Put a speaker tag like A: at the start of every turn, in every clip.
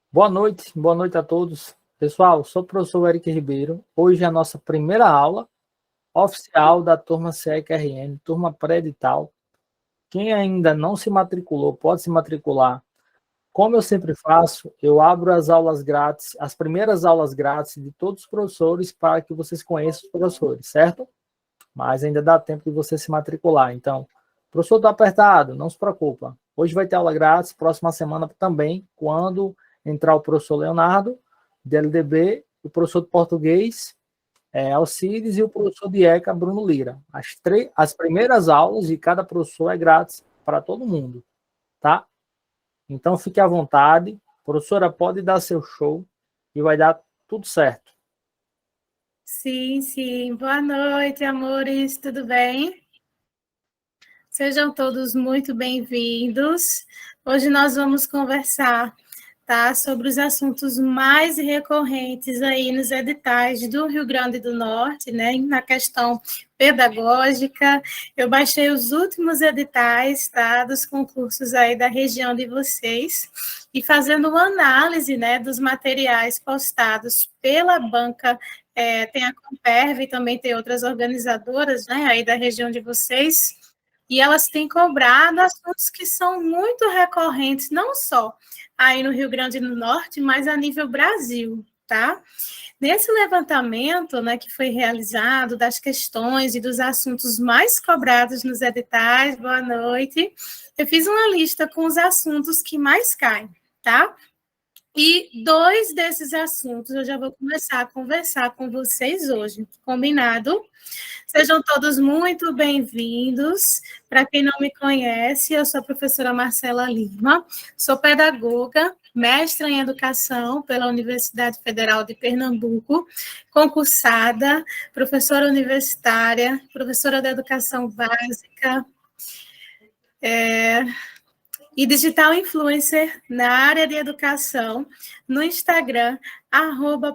A: Boa noite a todos. Pessoal, sou o professor Eric Ribeiro. Hoje é a nossa primeira aula oficial da turma CECRN, turma pré-edital. Quem ainda não se matriculou, pode se matricular. Como eu sempre faço, eu abro as aulas grátis, as primeiras aulas grátis de todos os professores para que vocês conheçam os professores, certo? Mas ainda dá tempo de você se matricular. Então, professor está apertado, não se preocupa. Hoje vai ter aula grátis, próxima semana também, quando entrar o professor Leonardo, de LDB, o professor de português, Alcides, e o professor de ECA, Bruno Lira. As primeiras aulas de cada professor é grátis para todo mundo, tá? Então, fique à vontade. Professora, pode dar seu show e vai dar tudo certo.
B: Sim, sim. Boa noite, amores. Tudo bem? Sejam todos muito bem-vindos. Hoje nós vamos conversar, tá, sobre os assuntos mais recorrentes aí nos editais do Rio Grande do Norte, né, na questão pedagógica. Eu baixei os últimos editais, tá, dos concursos aí da região de vocês e fazendo uma análise, né, dos materiais postados pela banca, tem a Comperv e também tem outras organizadoras, né, aí da região de vocês, e elas têm cobrado assuntos que são muito recorrentes, não só aí no Rio Grande do Norte, mas a nível Brasil, tá? Nesse levantamento, né, que foi realizado das questões e dos assuntos mais cobrados nos editais, boa noite, eu fiz uma lista com os assuntos que mais caem, tá? E dois desses assuntos eu já vou começar a conversar com vocês hoje, combinado? Sejam todos muito bem-vindos. Para quem não me conhece, eu sou a professora Marcela Lima, sou pedagoga, mestra em educação pela Universidade Federal de Pernambuco, concursada, professora universitária, professora de educação básica, e digital influencer na área de educação, no Instagram,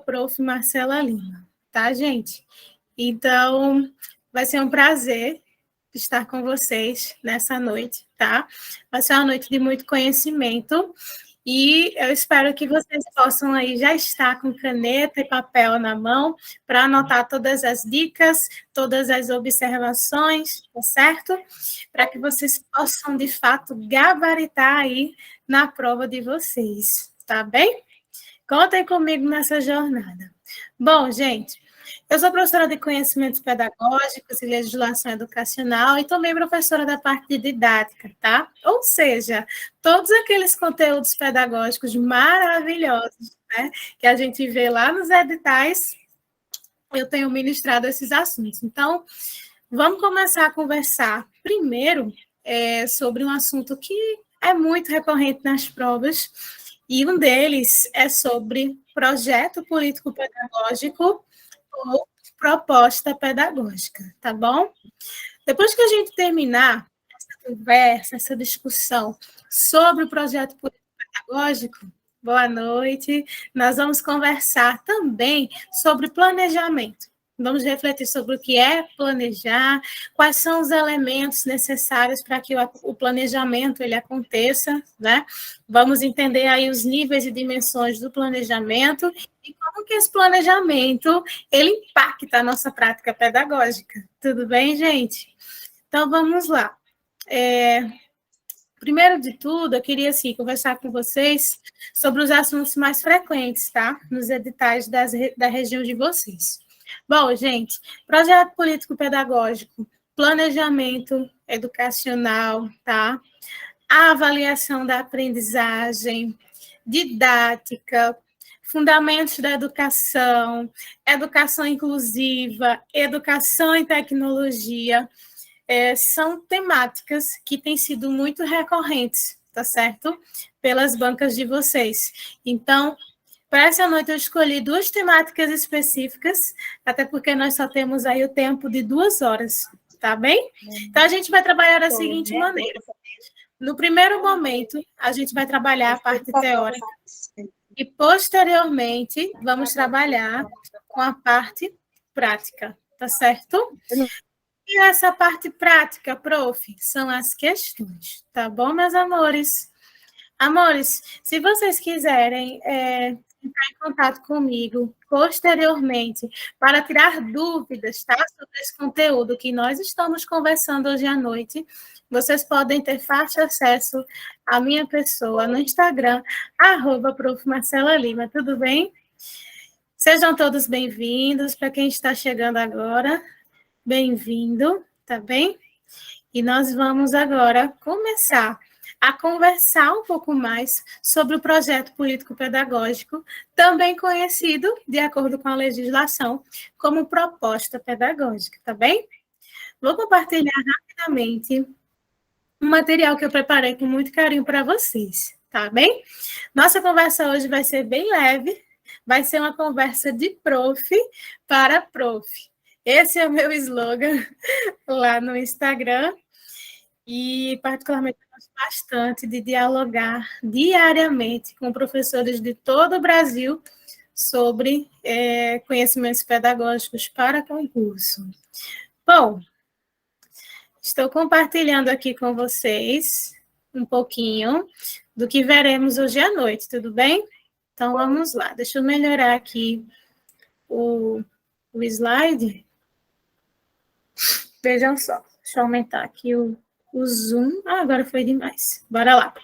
B: @prof.marcela.lima, tá, gente? Então, vai ser um prazer estar com vocês nessa noite, tá? Vai ser uma noite de muito conhecimento e eu espero que vocês possam aí já estar com caneta e papel na mão para anotar todas as dicas, todas as observações, tá certo? Para que vocês possam, de fato, gabaritar aí na prova de vocês, tá bem? Contem comigo nessa jornada. Bom, gente, eu sou professora de conhecimentos pedagógicos e legislação educacional e também professora da parte de didática, tá? Ou seja, todos aqueles conteúdos pedagógicos maravilhosos, né, que a gente vê lá nos editais, eu tenho ministrado esses assuntos. Então, vamos começar a conversar primeiro sobre um assunto que é muito recorrente nas provas, e um deles é sobre projeto político-pedagógico ou proposta pedagógica, tá bom? Depois que a gente terminar essa conversa, essa discussão sobre o projeto político-pedagógico, boa noite, nós vamos conversar também sobre planejamento. Vamos refletir sobre o que é planejar, quais são os elementos necessários para que o planejamento ele aconteça, né? Vamos entender aí os níveis e dimensões do planejamento e como que esse planejamento ele impacta a nossa prática pedagógica. Tudo bem, gente? Então, vamos lá. Primeiro de tudo, eu queria, assim, conversar com vocês sobre os assuntos mais frequentes, tá? Nos editais da região de vocês. Bom, gente, projeto político-pedagógico, planejamento educacional, tá? A avaliação da aprendizagem, didática, fundamentos da educação, educação inclusiva, educação em tecnologia, são temáticas que têm sido muito recorrentes, tá certo? Pelas bancas de vocês. Então, para essa noite eu escolhi duas temáticas específicas, até porque nós só temos aí o tempo de 2 horas, tá bem? Então, a gente vai trabalhar da seguinte maneira. No primeiro momento, a gente vai trabalhar a parte teórica e, posteriormente, vamos trabalhar com a parte prática, tá certo? E essa parte prática, prof, são as questões, tá bom, meus amores? Amores, se vocês quiserem entrar em contato comigo posteriormente para tirar dúvidas, tá, sobre esse conteúdo que nós estamos conversando hoje à noite, vocês podem ter fácil acesso à minha pessoa no Instagram, @Prof. Marcela Lima, tudo bem? Sejam todos bem-vindos, para quem está chegando agora, bem-vindo, tá bem? E nós vamos agora começar a conversar um pouco mais sobre o projeto político-pedagógico, também conhecido, de acordo com a legislação, como proposta pedagógica, tá bem? Vou compartilhar rapidamente um material que eu preparei com muito carinho para vocês, tá bem? Nossa conversa hoje vai ser bem leve, vai ser uma conversa de prof para prof. Esse é o meu slogan lá no Instagram, e particularmente eu gosto bastante de dialogar diariamente com professores de todo o Brasil sobre conhecimentos pedagógicos para concurso. Bom, estou compartilhando aqui com vocês um pouquinho do que veremos hoje à noite, tudo bem? Então, vamos lá. Deixa eu melhorar aqui o slide. Vejam só. Deixa eu aumentar aqui o Zoom. Agora foi demais. Bora lá.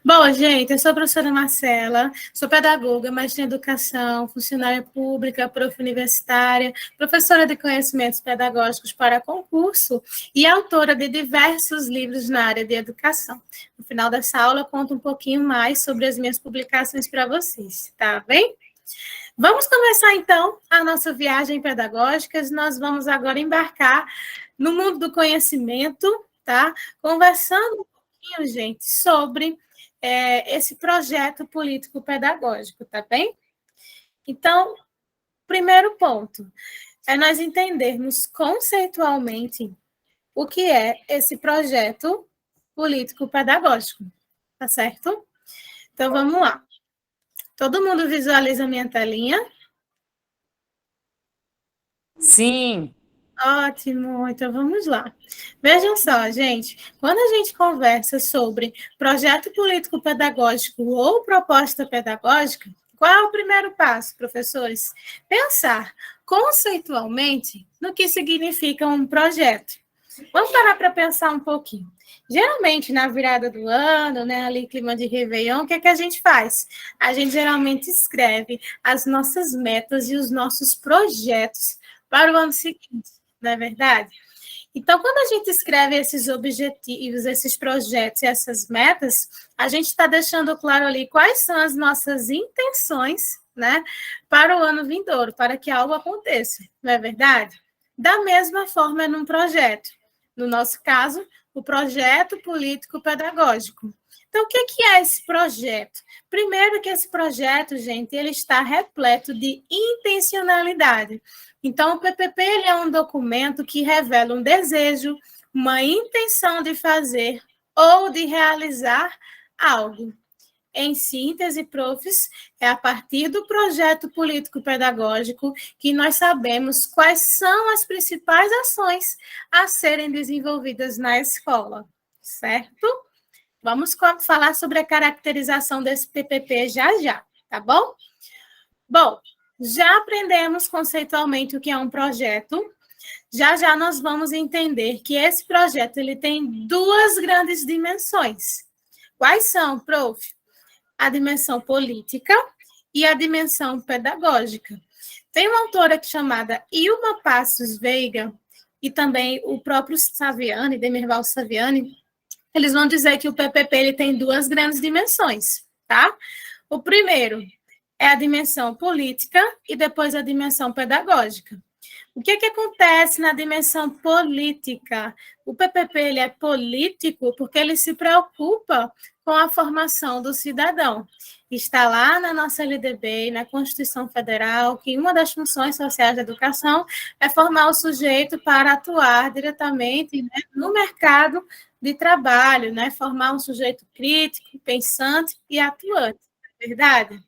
B: Bom, gente, eu sou a professora Marcela, sou pedagoga, mestre em educação, funcionária pública, prof. universitária, professora de conhecimentos pedagógicos para concurso e autora de diversos livros na área de educação. No final dessa aula, eu conto um pouquinho mais sobre as minhas publicações para vocês, tá bem? Vamos começar, então, a nossa viagem pedagógica. Nós vamos agora embarcar no mundo do conhecimento, tá? Conversando um pouquinho, gente, sobre esse projeto político-pedagógico, tá bem? Então, primeiro ponto é nós entendermos conceitualmente o que é esse projeto político-pedagógico, tá certo? Então, vamos lá. Todo mundo visualiza a minha telinha?
C: Sim.
B: Ótimo, então vamos lá. Vejam só, gente, quando a gente conversa sobre projeto político-pedagógico ou proposta pedagógica, qual é o primeiro passo, professores? Pensar conceitualmente no que significa um projeto. Vamos parar para pensar um pouquinho. Geralmente, na virada do ano, né, ali clima de Réveillon, o que é que a gente faz? A gente geralmente escreve as nossas metas e os nossos projetos para o ano seguinte, não é verdade? Então, quando a gente escreve esses objetivos, esses projetos e essas metas, a gente está deixando claro ali quais são as nossas intenções, né, para o ano vindouro, para que algo aconteça, não é verdade? Da mesma forma, num projeto. No nosso caso, o projeto político-pedagógico. Então, o que é esse projeto? Primeiro que esse projeto, gente, ele está repleto de intencionalidade. Então, o PPP ele é um documento que revela um desejo, uma intenção de fazer ou de realizar algo. Em síntese, profs, é a partir do projeto político-pedagógico que nós sabemos quais são as principais ações a serem desenvolvidas na escola, certo? Vamos falar sobre a caracterização desse PPP já, tá bom? Bom, já aprendemos conceitualmente o que é um projeto. Já nós vamos entender que esse projeto ele tem duas grandes dimensões. Quais são, prof? A dimensão política e a dimensão pedagógica. Tem uma autora chamada Ilma Passos Veiga e também o próprio Saviani, Demirval Saviani, eles vão dizer que o PPP ele tem duas grandes dimensões, tá? O primeiro é a dimensão política e depois a dimensão pedagógica. O que acontece na dimensão política? O PPP ele é político porque ele se preocupa com a formação do cidadão. Está lá na nossa LDB, na Constituição Federal, que uma das funções sociais da educação é formar o sujeito para atuar diretamente, né, no mercado de trabalho, né, formar um sujeito crítico, pensante e atuante, não é verdade?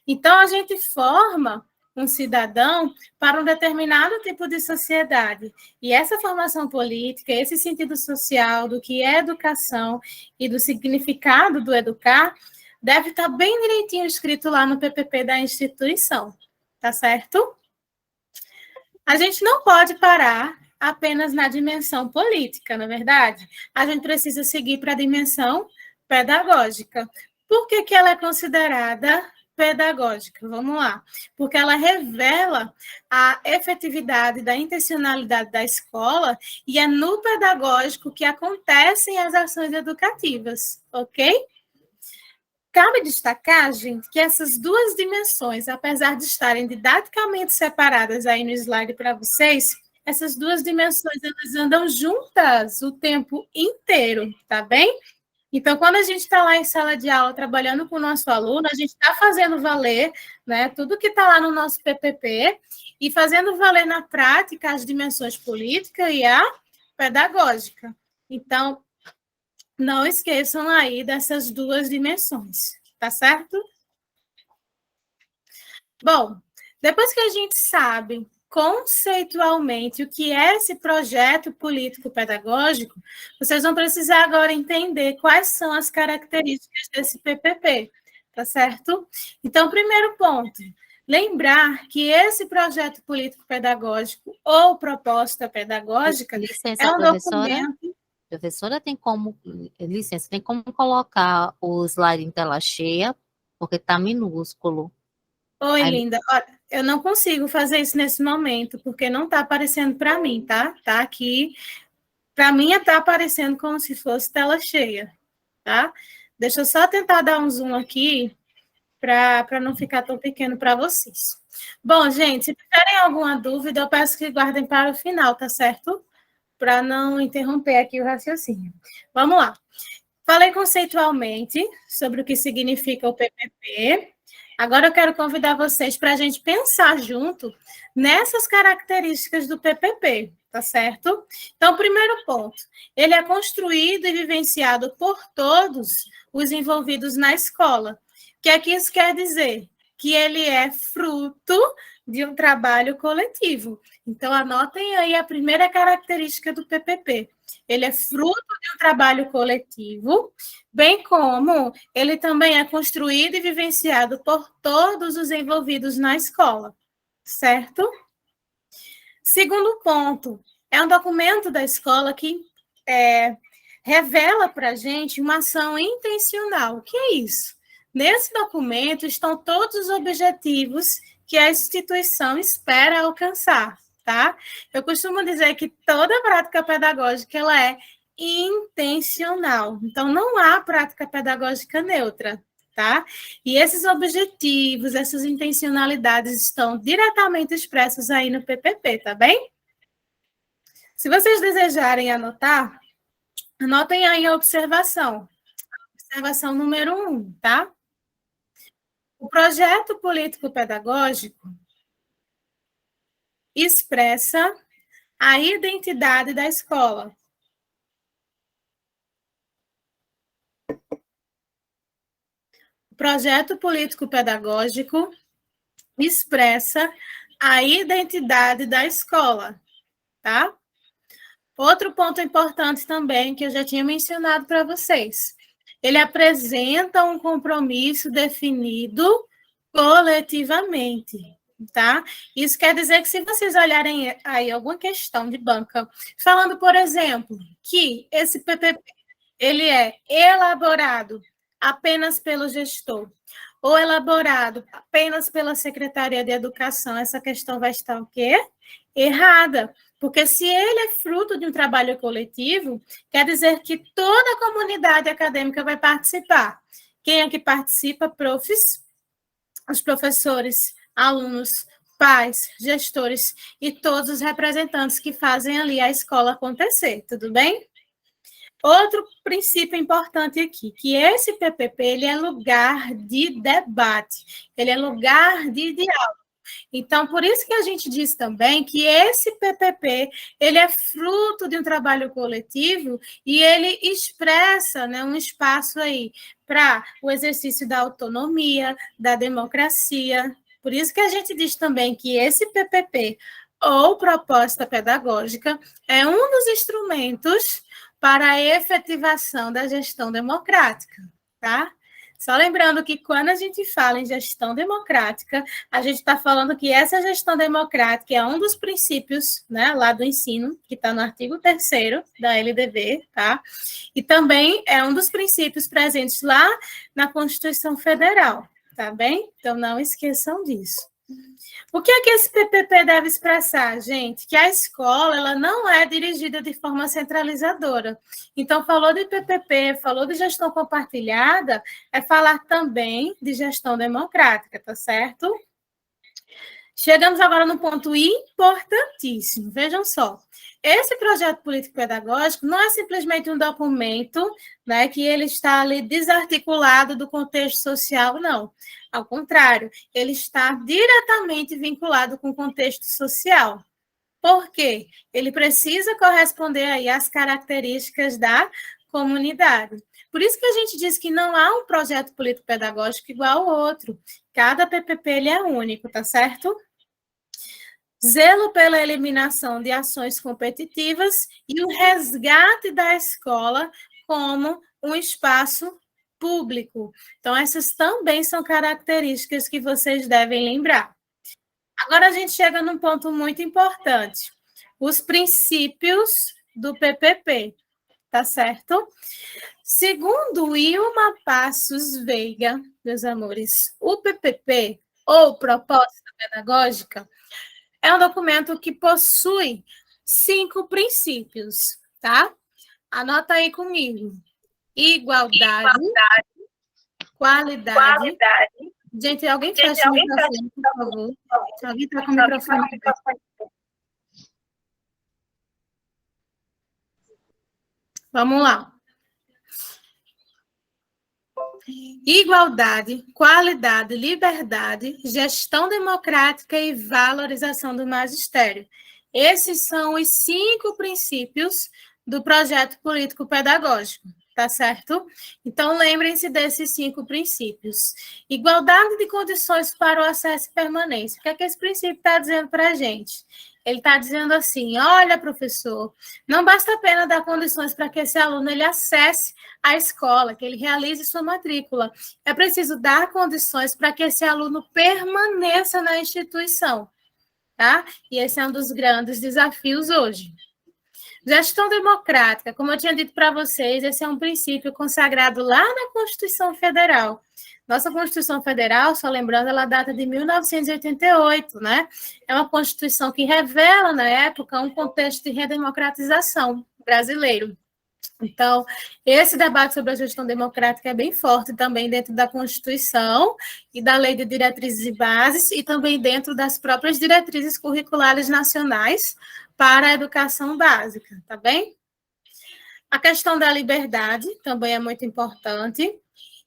B: Então, a gente forma um cidadão para um determinado tipo de sociedade. E essa formação política, esse sentido social do que é educação e do significado do educar, deve estar bem direitinho escrito lá no PPP da instituição, tá certo? A gente não pode parar apenas na dimensão política, na verdade. A gente precisa seguir para a dimensão pedagógica. Por que que ela é considerada pedagógica? Vamos lá. Porque ela revela a efetividade da intencionalidade da escola e é no pedagógico que acontecem as ações educativas, ok? Cabe destacar, gente, que essas duas dimensões, apesar de estarem didaticamente separadas aí no slide para vocês, essas duas dimensões elas andam juntas o tempo inteiro, tá bem? Então, quando a gente está lá em sala de aula trabalhando com o nosso aluno, a gente está fazendo valer, né, tudo que está lá no nosso PPP e fazendo valer na prática as dimensões política e a pedagógica. Então, não esqueçam aí dessas duas dimensões, tá certo? Bom, depois que a gente sabe conceitualmente o que é esse projeto político-pedagógico, vocês vão precisar agora entender quais são as características desse PPP, tá certo? Então, primeiro ponto, lembrar que esse projeto político-pedagógico ou proposta pedagógica
C: Licença,
B: é um
C: professora.
B: documento...
C: Professora, licença, tem como colocar o slide em tela cheia, porque está minúsculo.
B: Oi,
C: Aí-
B: linda. Olha, eu não consigo fazer isso nesse momento, porque não está aparecendo para mim, tá? Tá aqui. Para mim, está aparecendo como se fosse tela cheia, tá? Deixa eu só tentar dar um zoom aqui para não ficar tão pequeno para vocês. Bom, gente, se tiverem alguma dúvida, eu peço que guardem para o final, tá certo? Para não interromper aqui o raciocínio. Vamos lá. Falei conceitualmente sobre o que significa o PPP. Agora eu quero convidar vocês para a gente pensar junto nessas características do PPP, tá certo? Então, primeiro ponto, ele é construído e vivenciado por todos os envolvidos na escola. O que é que isso quer dizer? Que ele é fruto de um trabalho coletivo. Então, anotem aí a primeira característica do PPP. Ele é fruto de um trabalho coletivo, bem como ele também é construído e vivenciado por todos os envolvidos na escola, certo? Segundo ponto, é um documento da escola que revela para a gente uma ação intencional. O que é isso? Nesse documento estão todos os objetivos que a instituição espera alcançar, tá? Eu costumo dizer que toda prática pedagógica ela é intencional. Então, não há prática pedagógica neutra, tá? E esses objetivos, essas intencionalidades estão diretamente expressos aí no PPP, tá bem? Se vocês desejarem anotar, anotem aí a observação. Observação número 1, tá? O projeto político-pedagógico expressa a identidade da escola. O projeto político-pedagógico expressa a identidade da escola, tá? Outro ponto importante também, que eu já tinha mencionado para vocês. Ele apresenta um compromisso definido coletivamente, tá? Isso quer dizer que se vocês olharem aí alguma questão de banca, falando, por exemplo, que esse PPP, ele é elaborado apenas pelo gestor, ou elaborado apenas pela Secretaria de Educação, essa questão vai estar o quê? Errada. Porque se ele é fruto de um trabalho coletivo, quer dizer que toda a comunidade acadêmica vai participar. Quem é que participa? Profs, os professores, alunos, pais, gestores e todos os representantes que fazem ali a escola acontecer, tudo bem? Outro princípio importante aqui, que esse PPP ele é lugar de debate, ele é lugar de diálogo. Então, por isso que a gente diz também que esse PPP, ele é fruto de um trabalho coletivo e ele expressa, né, um espaço aí para o exercício da autonomia, da democracia. Por isso que a gente diz também que esse PPP, ou proposta pedagógica, é um dos instrumentos para a efetivação da gestão democrática, tá? Só lembrando que quando a gente fala em gestão democrática, a gente está falando que essa gestão democrática é um dos princípios, né, lá do ensino, que está no artigo 3º da LDB, tá? E também é um dos princípios presentes lá na Constituição Federal, tá bem? Então, não esqueçam disso. O que é que esse PPP deve expressar, gente? Que a escola ela não é dirigida de forma centralizadora. Então, falou de PPP, falou de gestão compartilhada, é falar também de gestão democrática, tá certo? Chegamos agora no ponto importantíssimo. Vejam só. Esse projeto político-pedagógico não é simplesmente um documento, né, que ele está ali desarticulado do contexto social, não. Ao contrário, ele está diretamente vinculado com o contexto social. Por quê? Ele precisa corresponder aí às características da comunidade. Por isso que a gente diz que não há um projeto político-pedagógico igual ao outro. Cada PPP ele é único, tá certo? Zelo pela eliminação de ações competitivas e o resgate da escola como um espaço público. Então, essas também são características que vocês devem lembrar. Agora, a gente chega num ponto muito importante. Os princípios do PPP, tá certo? Segundo Ilma Passos Veiga, meus amores, o PPP, ou Proposta Pedagógica, é um documento que possui 5 princípios, tá? Anota aí comigo. Igualdade. Qualidade. Gente, alguém fecha o microfone, por favor. Se alguém está com o microfone. Vamos lá. Igualdade, qualidade, liberdade, gestão democrática e valorização do magistério. Esses são os 5 princípios do projeto político-pedagógico, tá certo? Então, lembrem-se desses 5 princípios. Igualdade de condições para o acesso e permanência. O que é que esse princípio está dizendo para a gente? Ele está dizendo assim, olha, professor, não basta apenas dar condições para que esse aluno ele acesse a escola, que ele realize sua matrícula. É preciso dar condições para que esse aluno permaneça na instituição, tá? E esse é um dos grandes desafios hoje. Gestão democrática, como eu tinha dito para vocês, esse é um princípio consagrado lá na Constituição Federal. Nossa Constituição Federal, só lembrando, ela data de 1988, né? É uma Constituição que revela, na época, um contexto de redemocratização brasileiro. Então, esse debate sobre a gestão democrática é bem forte também dentro da Constituição e da Lei de Diretrizes e Bases, e também dentro das próprias diretrizes curriculares nacionais para a educação básica, tá bem? A questão da liberdade também é muito importante.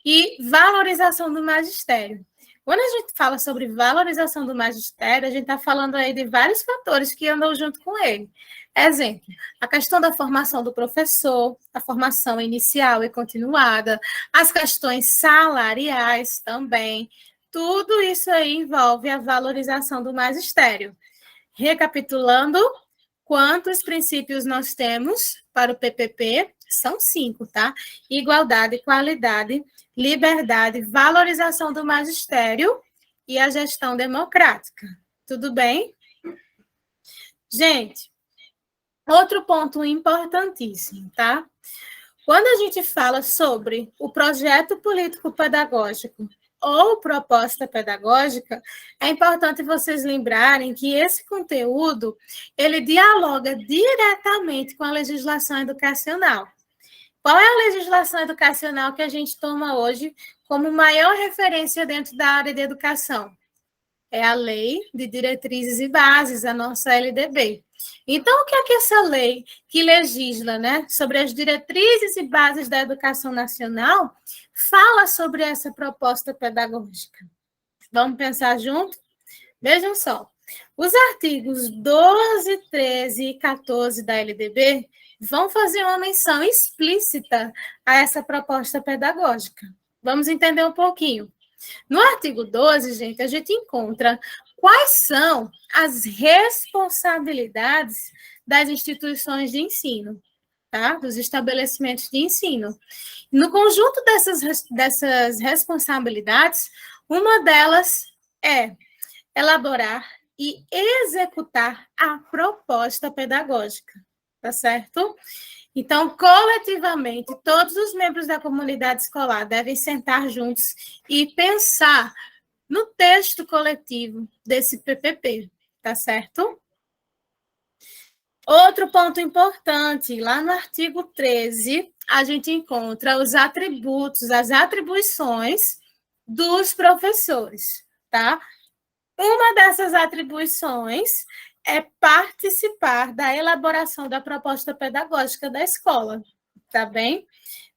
B: E valorização do magistério. Quando a gente fala sobre valorização do magistério, a gente está falando aí de vários fatores que andam junto com ele. Exemplo, a questão da formação do professor, a formação inicial e continuada, as questões salariais também, tudo isso aí envolve a valorização do magistério. Recapitulando, quantos princípios nós temos para o PPP? São 5, tá? Igualdade, qualidade, liberdade, valorização do magistério e a gestão democrática. Tudo bem? Gente, outro ponto importantíssimo, tá? Quando a gente fala sobre o projeto político-pedagógico ou proposta pedagógica, é importante vocês lembrarem que esse conteúdo, ele dialoga diretamente com a legislação educacional. Qual é a legislação educacional que a gente toma hoje como maior referência dentro da área de educação? É a Lei de Diretrizes e Bases, a nossa LDB. Então, o que é que essa lei que legisla, né, sobre as diretrizes e bases da educação nacional fala sobre essa proposta pedagógica? Vamos pensar junto? Vejam só. Os artigos 12, 13 e 14 da LDB vão fazer uma menção explícita a essa proposta pedagógica. Vamos entender um pouquinho. No artigo 12, gente, a gente encontra quais são as responsabilidades das instituições de ensino, tá? Dos estabelecimentos de ensino. No conjunto dessas responsabilidades, uma delas é elaborar e executar a proposta pedagógica, tá certo? Então, coletivamente, todos os membros da comunidade escolar devem sentar juntos e pensar no texto coletivo desse PPP, tá certo? Outro ponto importante, lá no artigo 13, a gente encontra os atributos, as atribuições dos professores, tá? Uma dessas atribuições é participar da elaboração da proposta pedagógica da escola, tá bem?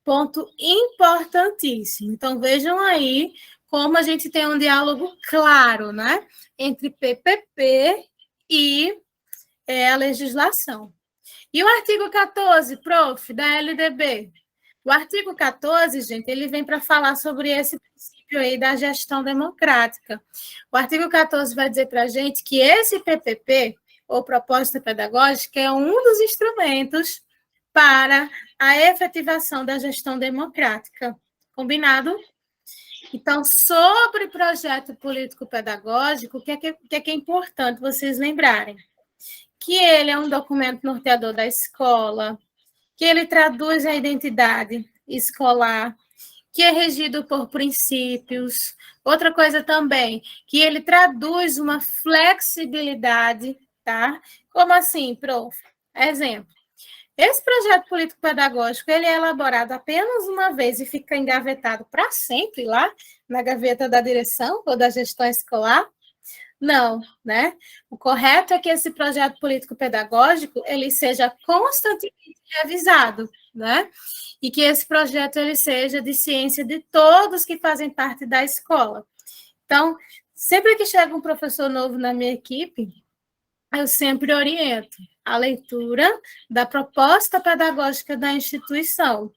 B: Ponto importantíssimo. Então, vejam aí como a gente tem um diálogo claro, né? Entre PPP e a legislação. E o artigo 14, prof, da LDB? O artigo 14, gente, ele vem para falar sobre esse princípio aí da gestão democrática. O artigo 14 vai dizer para a gente que esse PPP, ou proposta pedagógica, é um dos instrumentos para a efetivação da gestão democrática. Combinado? Então, sobre projeto político-pedagógico, o que é importante vocês lembrarem? Que ele é um documento norteador da escola, que ele traduz a identidade escolar, que é regido por princípios. Outra coisa também, que ele traduz uma flexibilidade, tá? Como assim, prof? Exemplo. Esse projeto político-pedagógico, ele é elaborado apenas uma vez e fica engavetado para sempre lá na gaveta da direção ou da gestão escolar? Não, né? O correto é que esse projeto político-pedagógico ele seja constantemente revisado, né? E que esse projeto ele seja de ciência de todos que fazem parte da escola. Então, sempre que chega um professor novo na minha equipe, eu sempre oriento a leitura da proposta pedagógica da instituição,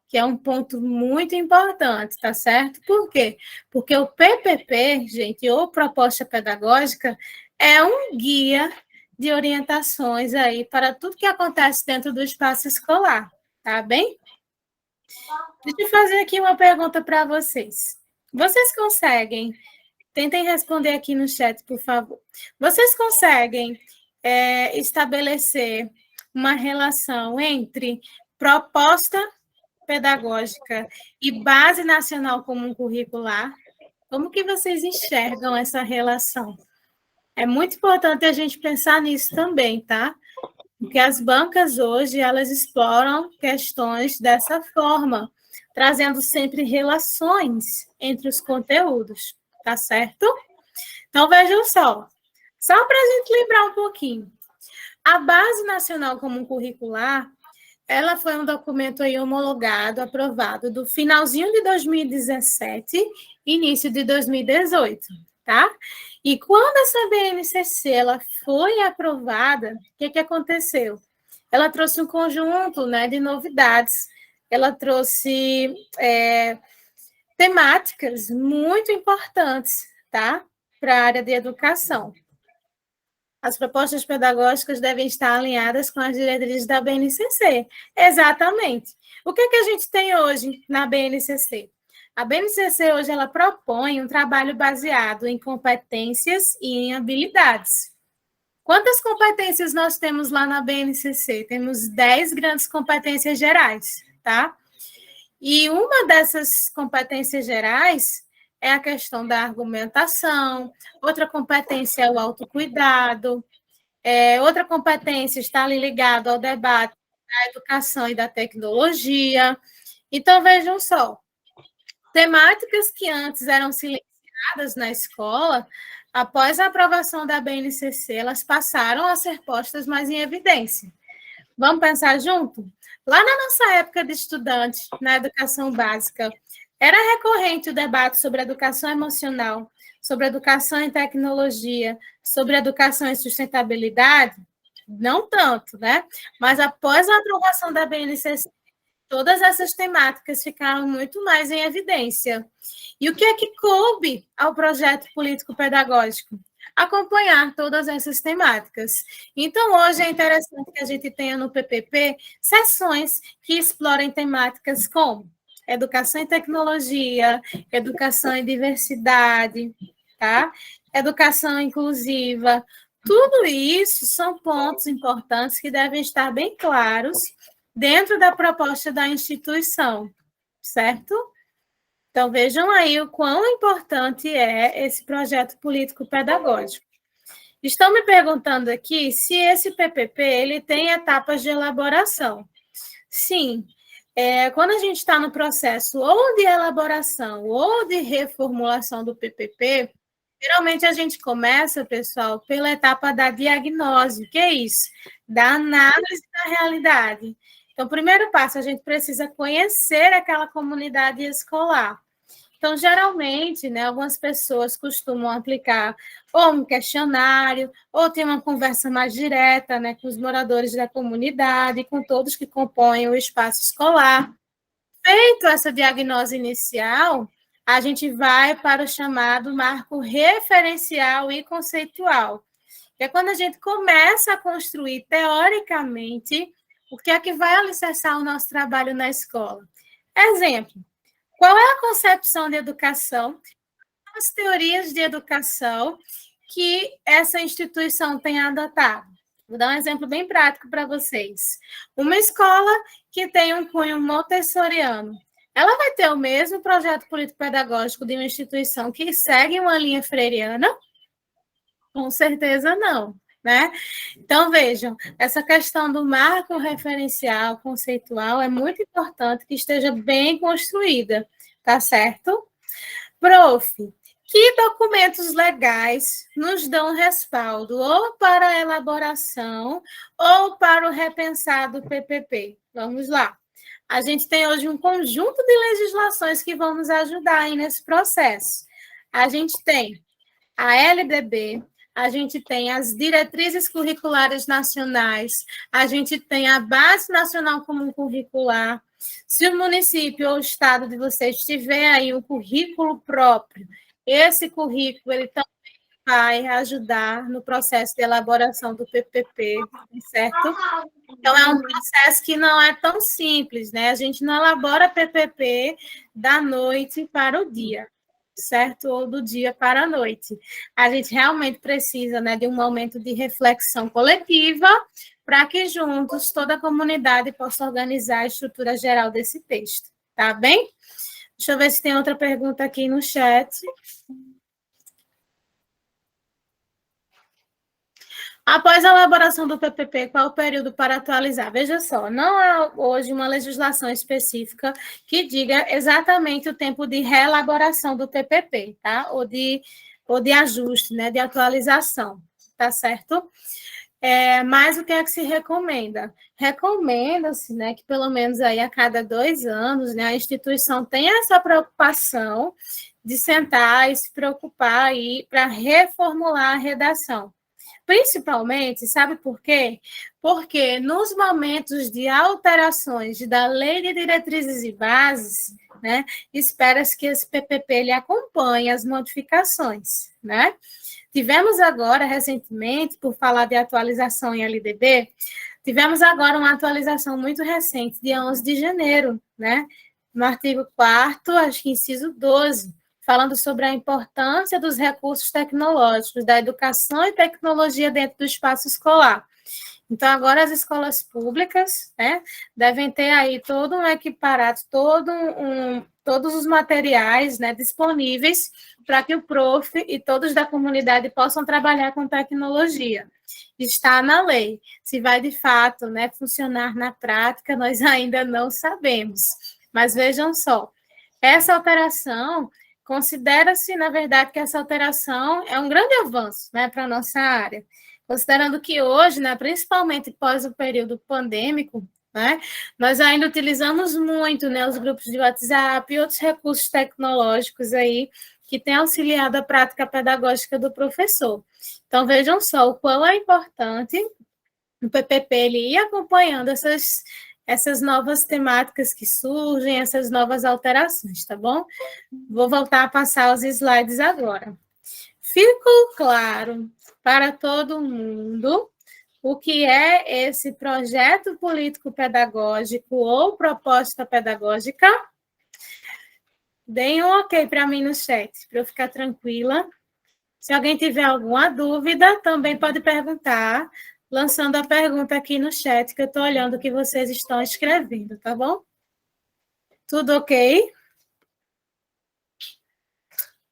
B: que é um ponto muito importante, tá certo? Por quê? Porque o PPP, gente, ou proposta pedagógica, é um guia de orientações aí para tudo que acontece dentro do espaço escolar, tá bem? Deixa eu fazer aqui uma pergunta para vocês. Vocês conseguem, tentem responder aqui no chat, por favor. Vocês conseguem estabelecer uma relação entre proposta pedagógica e base nacional comum curricular? Como que vocês enxergam essa relação? É muito importante a gente pensar nisso também, tá? Porque as bancas hoje, elas exploram questões dessa forma, trazendo sempre relações entre os conteúdos, tá certo? Então, vejam só para a gente lembrar um pouquinho. A Base Nacional Comum Curricular, ela foi um documento aí homologado, aprovado do finalzinho de 2017, início de 2018, tá? E quando essa BNCC ela foi aprovada, o que aconteceu? Ela trouxe um conjunto, né, de novidades. Ela trouxe temáticas muito importantes, tá? Para a área de educação. As propostas pedagógicas devem estar alinhadas com as diretrizes da BNCC. Exatamente. O que a gente tem hoje na BNCC? A BNCC hoje ela propõe um trabalho baseado em competências e em habilidades. Quantas competências nós temos lá na BNCC? Temos 10 grandes competências gerais, tá? E uma dessas competências gerais é a questão da argumentação, outra competência é o autocuidado, outra competência está ali ligada ao debate da educação e da tecnologia. Então, vejam só, temáticas que antes eram silenciadas na escola, após a aprovação da BNCC, elas passaram a ser postas mais em evidência. Vamos pensar junto? Lá na nossa época de estudante, na educação básica, era recorrente o debate sobre educação emocional, sobre educação em tecnologia, sobre educação em sustentabilidade? Não tanto, né? Mas após a aprovação da BNCC, todas essas temáticas ficaram muito mais em evidência. E o que é que coube ao projeto político-pedagógico? acompanhar todas essas temáticas. Então, hoje é interessante que a gente tenha no PPP sessões que explorem temáticas como educação e tecnologia, educação e diversidade, tá? Educação inclusiva. Tudo isso são pontos importantes que devem estar bem claros dentro da proposta da instituição, certo? Então, vejam aí o quão importante é esse projeto político-pedagógico. Estão me perguntando aqui se esse PPP ele tem etapas de elaboração. Sim, quando a gente está no processo ou de elaboração ou de reformulação do PPP, geralmente a gente começa, pessoal, pela etapa da diagnose. O que é isso? Da análise da realidade. Então, o primeiro passo, a gente precisa conhecer aquela comunidade escolar. Então, geralmente, né, algumas pessoas costumam aplicar ou um questionário, ou tem uma conversa mais direta, né, com os moradores da comunidade, com todos que compõem o espaço escolar. Feito essa diagnose inicial, a gente vai para o chamado marco referencial e conceitual, que é quando a gente começa a construir, teoricamente, o que é que vai alicerçar o nosso trabalho na escola. Exemplo, qual é a concepção de educação, as teorias de educação que essa instituição tem adotado? Vou dar um exemplo bem prático para vocês. Uma escola que tem um cunho montessoriano, ela vai ter o mesmo projeto político-pedagógico de uma instituição que segue uma linha freiriana? Com certeza não, né? Então, vejam, essa questão do marco referencial, conceitual, é muito importante que esteja bem construída, tá certo? Prof, que documentos legais nos dão respaldo ou para a elaboração ou para o repensado PPP? Vamos lá. A gente tem hoje um conjunto de legislações que vão nos ajudar aí nesse processo. A gente tem a LDB, a gente tem as diretrizes curriculares nacionais, a gente tem a Base Nacional Comum Curricular. Se o município ou o estado de vocês tiver aí um currículo próprio, esse currículo ele também vai ajudar no processo de elaboração do PPP, certo? Então, é um processo que não é tão simples, né? A gente não elabora PPP da noite para o dia, certo? Ou do dia para a noite. A gente realmente precisa, né, de um momento de reflexão coletiva para que juntos toda a comunidade possa organizar a estrutura geral desse texto, tá bem? Deixa eu ver se tem outra pergunta aqui no chat. Após a elaboração do PPP, qual o período para atualizar? Veja só, não há hoje uma legislação específica que diga exatamente o tempo de reelaboração do PPP, tá? Ou de ajuste, né? De atualização, tá certo? Mas o que é que se recomenda? Recomenda-se, né, que pelo menos aí a cada 2 anos, né, a instituição tenha essa preocupação de sentar e se preocupar aí para reformular a redação. Principalmente, sabe por quê? Porque nos momentos de alterações da Lei de Diretrizes e Bases, né, espera-se que esse PPP ele acompanhe as modificações, né? Tivemos agora, recentemente, por falar de atualização em LDB, tivemos agora uma atualização muito recente, dia 11 de janeiro, né? No artigo 4º, acho que inciso 12, falando sobre a importância dos recursos tecnológicos, da educação e tecnologia dentro do espaço escolar. Então, agora as escolas públicas, né, devem ter aí todo um equiparado, todos os materiais, né, disponíveis para que o prof e todos da comunidade possam trabalhar com tecnologia. Está na lei. Se vai, de fato, né, funcionar na prática, nós ainda não sabemos. Mas vejam só, essa alteração, considera-se, na verdade, que essa alteração é um grande avanço, né, para a nossa área. Considerando que hoje, né, principalmente pós o período pandêmico, né, nós ainda utilizamos muito, né, os grupos de WhatsApp e outros recursos tecnológicos aí que têm auxiliado a prática pedagógica do professor. Então, vejam só o quão é importante o PPP ele ir acompanhando essas novas temáticas que surgem, essas novas alterações, tá bom? Vou voltar a passar os slides agora. ficou claro para todo mundo o que é esse projeto político-pedagógico ou proposta pedagógica? Deem um ok para mim no chat, para eu ficar tranquila. Se alguém tiver alguma dúvida, também pode perguntar, lançando a pergunta aqui no chat, que eu estou olhando o que vocês estão escrevendo, tá bom? Tudo ok?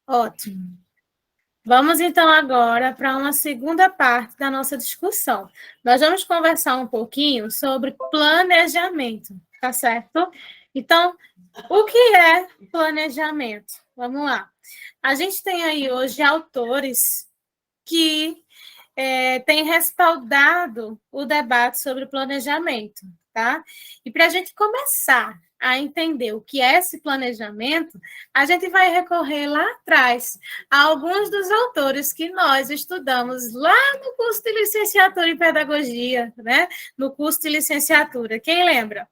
B: Ótimo. Vamos, então, agora para uma segunda parte da nossa discussão. Nós vamos conversar um pouquinho sobre planejamento, tá certo? Então, o que é planejamento? Vamos lá. A gente tem aí hoje autores que têm respaldado o debate sobre planejamento, tá? E para a gente começar a entender o que é esse planejamento, a gente vai recorrer lá atrás a alguns dos autores que nós estudamos lá no curso de licenciatura em pedagogia, né? No curso de licenciatura. Quem lembra?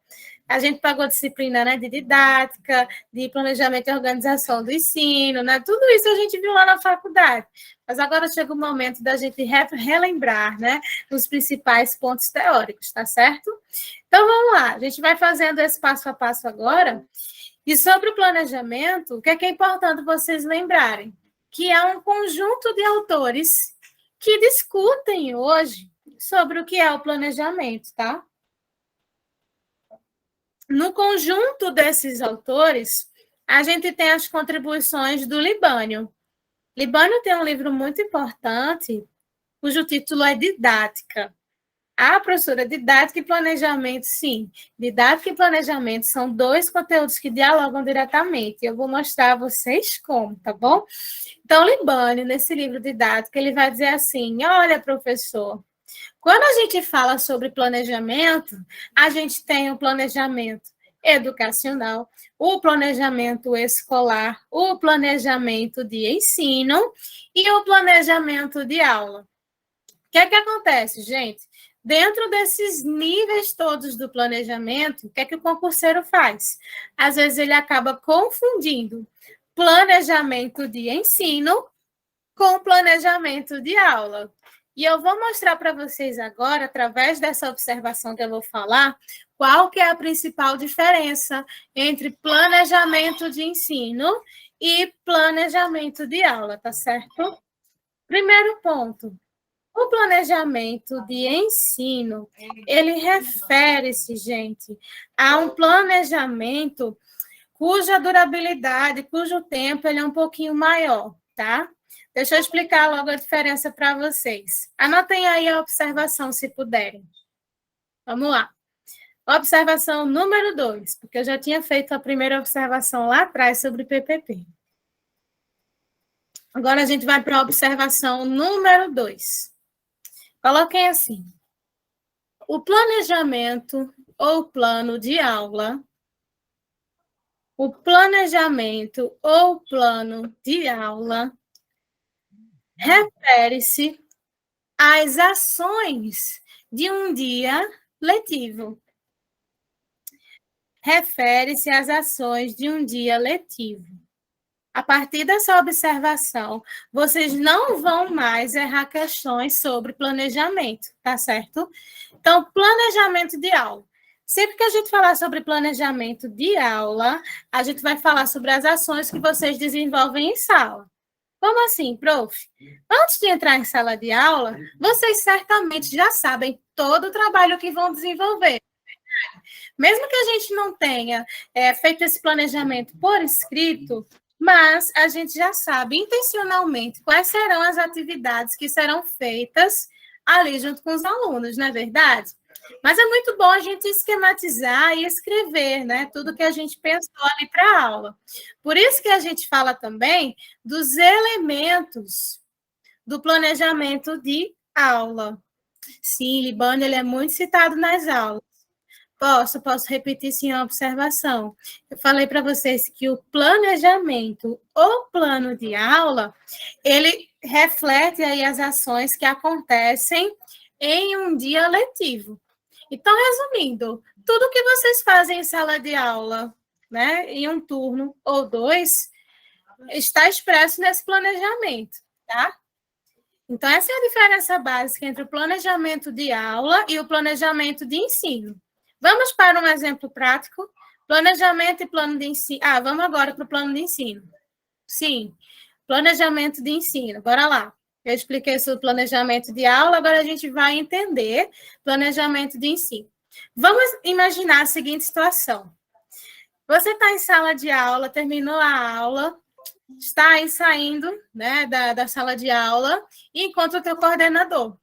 B: A gente pagou disciplina, né, de didática, de planejamento e organização do ensino, né? Tudo isso a gente viu lá na faculdade. Mas agora chega o momento da gente relembrar, né, os principais pontos teóricos, tá certo? Então, vamos lá. A gente vai fazendo esse passo a passo agora. E sobre o planejamento, o que é importante vocês lembrarem? Que é um conjunto de autores que discutem hoje sobre o que é o planejamento, tá? No conjunto desses autores, a gente tem as contribuições do Libânio. Libânio tem um livro muito importante, cujo título é Didática. Professora, didática e planejamento, sim. Didática e planejamento são dois conteúdos que dialogam diretamente. Eu vou mostrar a vocês como, tá bom? Então, Libânio, nesse livro Didática, ele vai dizer assim, olha, professor, quando a gente fala sobre planejamento, a gente tem o planejamento educacional, o planejamento escolar, o planejamento de ensino e o planejamento de aula. O que é que acontece, gente? Dentro desses níveis todos do planejamento, o que é que o concurseiro faz? Às vezes ele acaba confundindo planejamento de ensino com planejamento de aula. E eu vou mostrar para vocês agora, através dessa observação que eu vou falar, qual que é a principal diferença entre planejamento de ensino e planejamento de aula, tá certo? Primeiro ponto. O planejamento de ensino, ele refere-se, gente, a um planejamento cuja durabilidade, cujo tempo ele é um pouquinho maior, tá? Deixa eu explicar logo a diferença para vocês. Anotem aí a observação, se puderem. Vamos lá. Observação número 2, porque eu já tinha feito a primeira observação lá atrás sobre PPP. Agora a gente vai para a observação número 2. Coloquem assim. O planejamento ou plano de aula, o planejamento ou plano de aula refere-se às ações de um dia letivo. Refere-se às ações de um dia letivo. A partir dessa observação, vocês não vão mais errar questões sobre planejamento, tá certo? Então, planejamento de aula. Sempre que a gente falar sobre planejamento de aula, a gente vai falar sobre as ações que vocês desenvolvem em sala. Como assim, prof? Antes de entrar em sala de aula, vocês certamente já sabem todo o trabalho que vão desenvolver. Mesmo que a gente não tenha feito esse planejamento por escrito, mas a gente já sabe intencionalmente quais serão as atividades que serão feitas ali junto com os alunos, não é verdade? Mas é muito bom a gente esquematizar e escrever, né? Tudo que a gente pensou ali para a aula. Por isso que a gente fala também dos elementos do planejamento de aula. Sim, Libânio, ele é muito citado nas aulas. Posso repetir sim a observação. Eu falei para vocês que o planejamento ou plano de aula, ele reflete aí as ações que acontecem em um dia letivo. Então, resumindo, tudo que vocês fazem em sala de aula, né, em um turno ou dois, está expresso nesse planejamento, tá? Então, essa é a diferença básica entre o planejamento de aula e o planejamento de ensino. Vamos para um exemplo prático? Planejamento e plano de ensino. Vamos agora para o plano de ensino. Sim, planejamento de ensino. Bora lá. Eu expliquei sobre o planejamento de aula, agora a gente vai entender planejamento de ensino. Vamos imaginar a seguinte situação. Você está em sala de aula, terminou a aula, está aí saindo, né, da sala de aula e encontra o teu coordenador.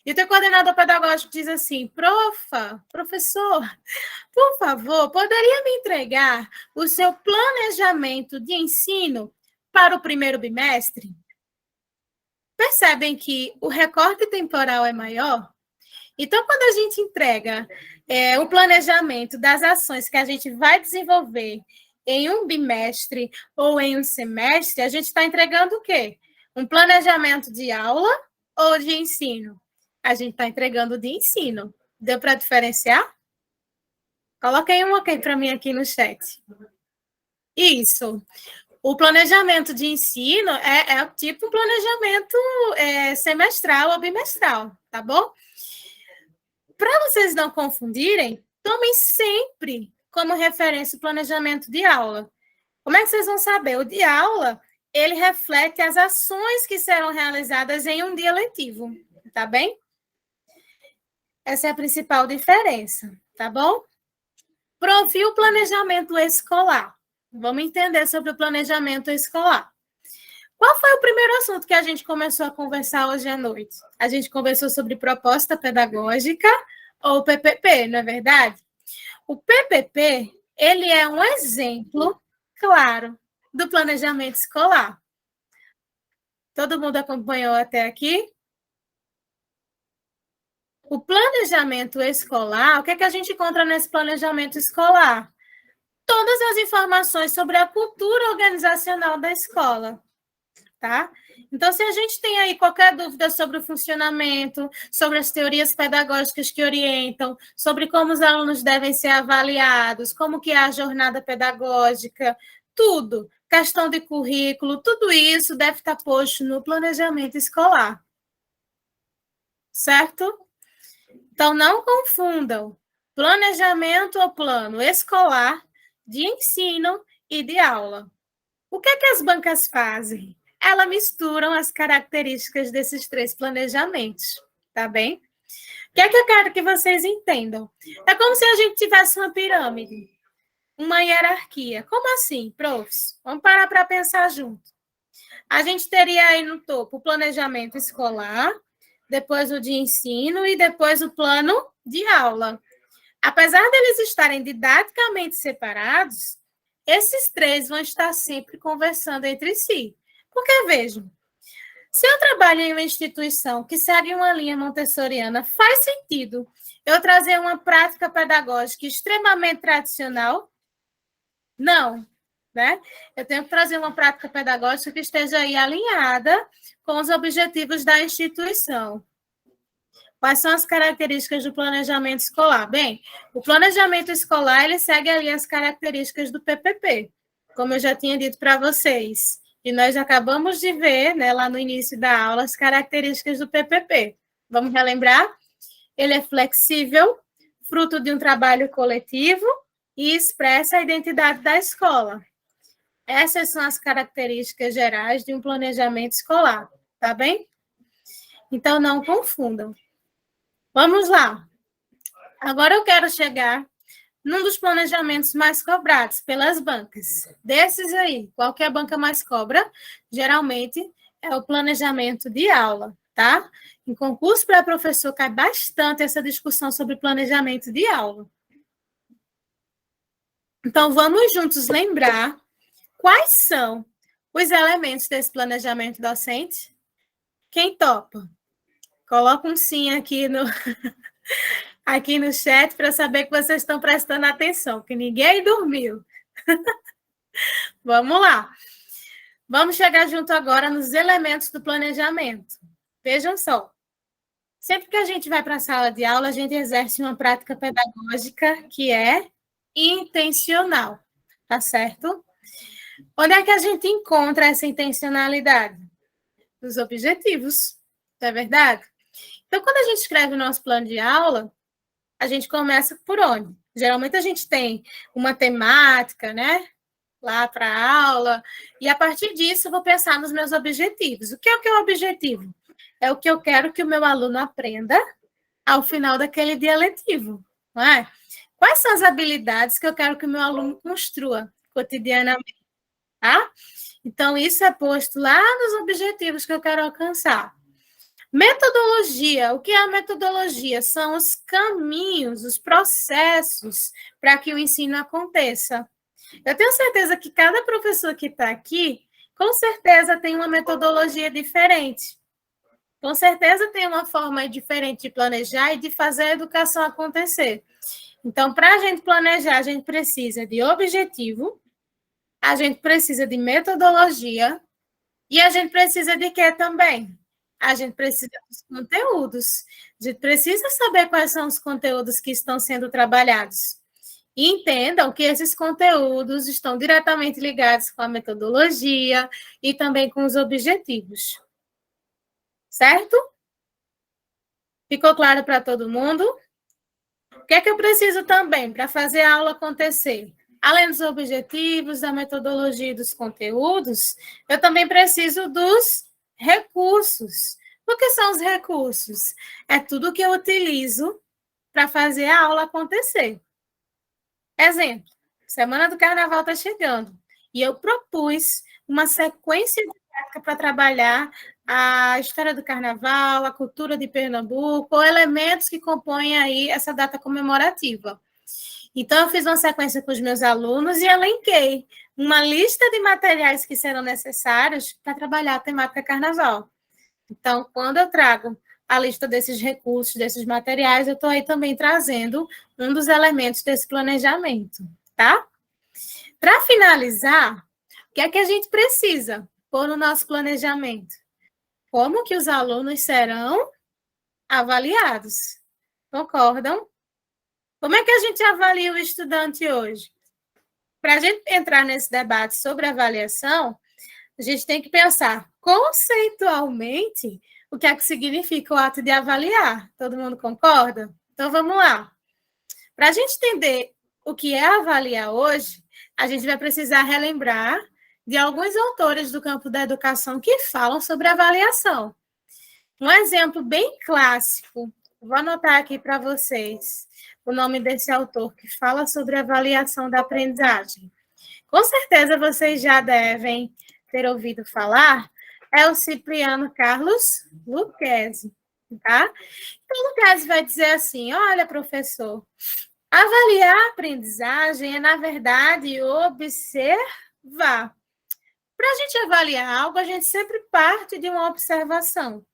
B: E o teu coordenador pedagógico diz assim: professor, por favor, poderia me entregar o seu planejamento de ensino para o primeiro bimestre? Percebem que o recorte temporal é maior? Então, quando a gente entrega o planejamento das ações que a gente vai desenvolver em um bimestre ou em um semestre, a gente está entregando o quê? Um planejamento de aula ou de ensino? A gente está entregando de ensino. Deu para diferenciar? Coloquei um ok para mim aqui no chat. Isso. O planejamento de ensino é tipo um planejamento semestral ou bimestral, tá bom? Para vocês não confundirem, tomem sempre como referência o planejamento de aula. Como é que vocês vão saber? O de aula, ele reflete as ações que serão realizadas em um dia letivo, tá bem? Essa é a principal diferença, tá bom? Prof, o planejamento escolar. Vamos entender sobre o planejamento escolar. Qual foi o primeiro assunto que a gente começou a conversar hoje à noite? A gente conversou sobre proposta pedagógica ou PPP, não é verdade? O PPP, ele é um exemplo claro do planejamento escolar. Todo mundo acompanhou até aqui? O planejamento escolar, o que é que a gente encontra nesse planejamento escolar? Todas as informações sobre a cultura organizacional da escola, tá? Então, se a gente tem aí qualquer dúvida sobre o funcionamento, sobre as teorias pedagógicas que orientam, sobre como os alunos devem ser avaliados, como que é a jornada pedagógica, tudo, questão de currículo, tudo isso deve estar posto no planejamento escolar. Certo? Então, não confundam planejamento ou plano escolar de ensino e de aula. O que é que as bancas fazem? Elas misturam as características desses três planejamentos, tá bem? O que é que eu quero que vocês entendam? É como se a gente tivesse uma pirâmide, uma hierarquia. Como assim, profs? Vamos parar para pensar junto. A gente teria aí no topo o planejamento escolar, depois o de ensino e depois o plano de aula. Apesar deles estarem didaticamente separados, esses três vão estar sempre conversando entre si. Porque, vejam, se eu trabalho em uma instituição que segue uma linha montessoriana, faz sentido eu trazer uma prática pedagógica extremamente tradicional? Não, né? Eu tenho que trazer uma prática pedagógica que esteja aí alinhada com os objetivos da instituição. Quais são as características do planejamento escolar? Bem, o planejamento escolar, ele segue ali as características do PPP, como eu já tinha dito para vocês. E nós acabamos de ver, né, lá no início da aula, as características do PPP. Vamos relembrar? Ele é flexível, fruto de um trabalho coletivo e expressa a identidade da escola. Essas são as características gerais de um planejamento escolar, tá bem? Então, não confundam. Vamos lá. Agora eu quero chegar num dos planejamentos mais cobrados pelas bancas. Desses aí, qual que é a banca mais cobra? Geralmente é o planejamento de aula, tá? Em concurso para professor cai bastante essa discussão sobre planejamento de aula. Então, vamos juntos lembrar quais são os elementos desse planejamento docente? Quem topa? Coloca um sim aqui no chat para saber que vocês estão prestando atenção, que ninguém dormiu. Vamos lá. Vamos chegar junto agora nos elementos do planejamento. Vejam só. Sempre que a gente vai para a sala de aula, a gente exerce uma prática pedagógica que é intencional, tá certo? Onde é que a gente encontra essa intencionalidade? Nos objetivos. Não é verdade? Então, quando a gente escreve o nosso plano de aula, a gente começa por onde? Geralmente a gente tem uma temática, né? Lá para a aula, e a partir disso eu vou pensar nos meus objetivos. O que é o objetivo? É o que eu quero que o meu aluno aprenda ao final daquele dia letivo, não é? Quais são as habilidades que eu quero que o meu aluno construa cotidianamente, tá? Então, isso é posto lá nos objetivos que eu quero alcançar. Metodologia. O que é a metodologia? São os caminhos, os processos para que o ensino aconteça. Eu tenho certeza que cada professor que está aqui, com certeza tem uma metodologia diferente. Com certeza tem uma forma diferente de planejar e de fazer a educação acontecer. Então, para a gente planejar, a gente precisa de objetivo, a gente precisa de metodologia e a gente precisa de quê também? A gente precisa dos conteúdos. A gente precisa saber quais são os conteúdos que estão sendo trabalhados. E entendam que esses conteúdos estão diretamente ligados com a metodologia e também com os objetivos. Certo? Ficou claro para todo mundo? O que é que eu preciso também para fazer a aula acontecer? Além dos objetivos, da metodologia e dos conteúdos, eu também preciso dos recursos. O que são os recursos? É tudo que eu utilizo para fazer a aula acontecer. Exemplo, Semana do Carnaval está chegando e eu propus uma sequência didática para trabalhar a história do Carnaval, a cultura de Pernambuco, ou elementos que compõem aí essa data comemorativa. Então, eu fiz uma sequência com os meus alunos e elenquei uma lista de materiais que serão necessários para trabalhar a temática Carnaval. Então, quando eu trago a lista desses recursos, desses materiais, eu estou aí também trazendo um dos elementos desse planejamento, tá? Para finalizar, o que é que a gente precisa pôr no nosso planejamento? Como que os alunos serão avaliados? Concordam? Como é que a gente avalia o estudante hoje? Para a gente entrar nesse debate sobre avaliação, a gente tem que pensar conceitualmente o que é que significa o ato de avaliar. Todo mundo concorda? Então, vamos lá. Para a gente entender o que é avaliar hoje, a gente vai precisar relembrar de alguns autores do campo da educação que falam sobre avaliação. Um exemplo bem clássico, vou anotar aqui para vocês o nome desse autor que fala sobre avaliação da aprendizagem. Com certeza vocês já devem ter ouvido falar, é o Cipriano Carlos Lucchesi, tá? Então, Lucchesi vai dizer assim, olha, professor, avaliar a aprendizagem é, na verdade, observar. Para a gente avaliar algo, a gente sempre parte de uma observação,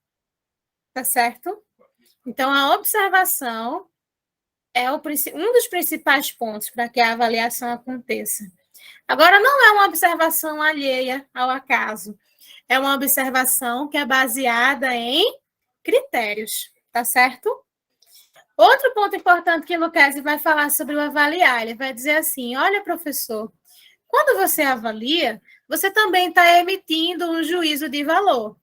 B: tá certo? Então, a observação é um dos principais pontos para que a avaliação aconteça. Agora, não é uma observação alheia ao acaso, é uma observação que é baseada em critérios, tá certo? Outro ponto importante que o Lucchesi vai falar sobre o avaliar, ele vai dizer assim, olha, professor, quando você avalia, você também está emitindo um juízo de valor.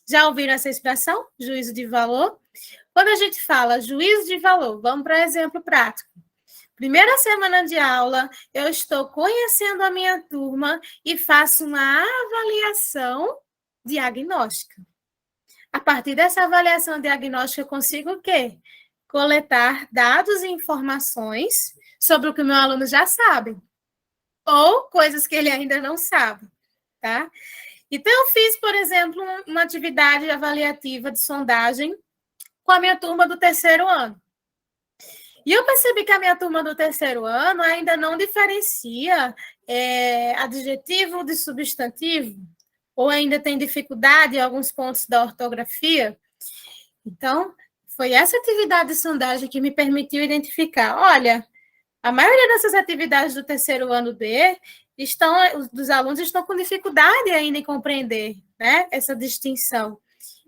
B: Já ouviram essa expressão, juízo de valor? Quando a gente fala juízo de valor, vamos para exemplo prático. Primeira semana de aula, eu estou conhecendo a minha turma e faço uma avaliação diagnóstica. A partir dessa avaliação diagnóstica, eu consigo o quê? Coletar dados e informações sobre o que o meu aluno já sabe, ou coisas que ele ainda não sabe, tá? Então, eu fiz, por exemplo, uma atividade avaliativa de sondagem com a minha turma do terceiro ano. E eu percebi que a minha turma do terceiro ano ainda não diferencia adjetivo de substantivo, ou ainda tem dificuldade em alguns pontos da ortografia. Então, foi essa atividade de sondagem que me permitiu identificar, olha, a maioria dessas atividades do terceiro ano B, dos alunos estão com dificuldade ainda em compreender, né, essa distinção.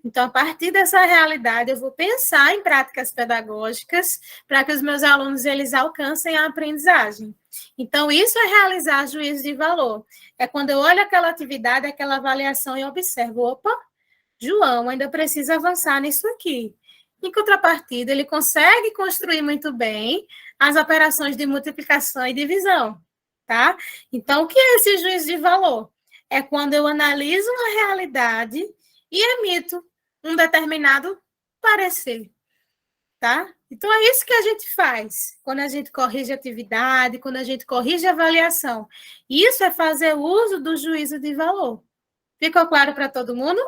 B: Então, a partir dessa realidade, eu vou pensar em práticas pedagógicas para que os meus alunos eles alcancem a aprendizagem. Então, isso é realizar juízo de valor. É quando eu olho aquela atividade, aquela avaliação e observo, opa, João ainda precisa avançar nisso aqui. Em contrapartida, ele consegue construir muito bem as operações de multiplicação e divisão, tá? Então, o que é esse juízo de valor? É quando eu analiso uma realidade e emito um determinado parecer, tá? Então, é isso que a gente faz quando a gente corrige a atividade, quando a gente corrige a avaliação. Isso é fazer uso do juízo de valor. Ficou claro para todo mundo?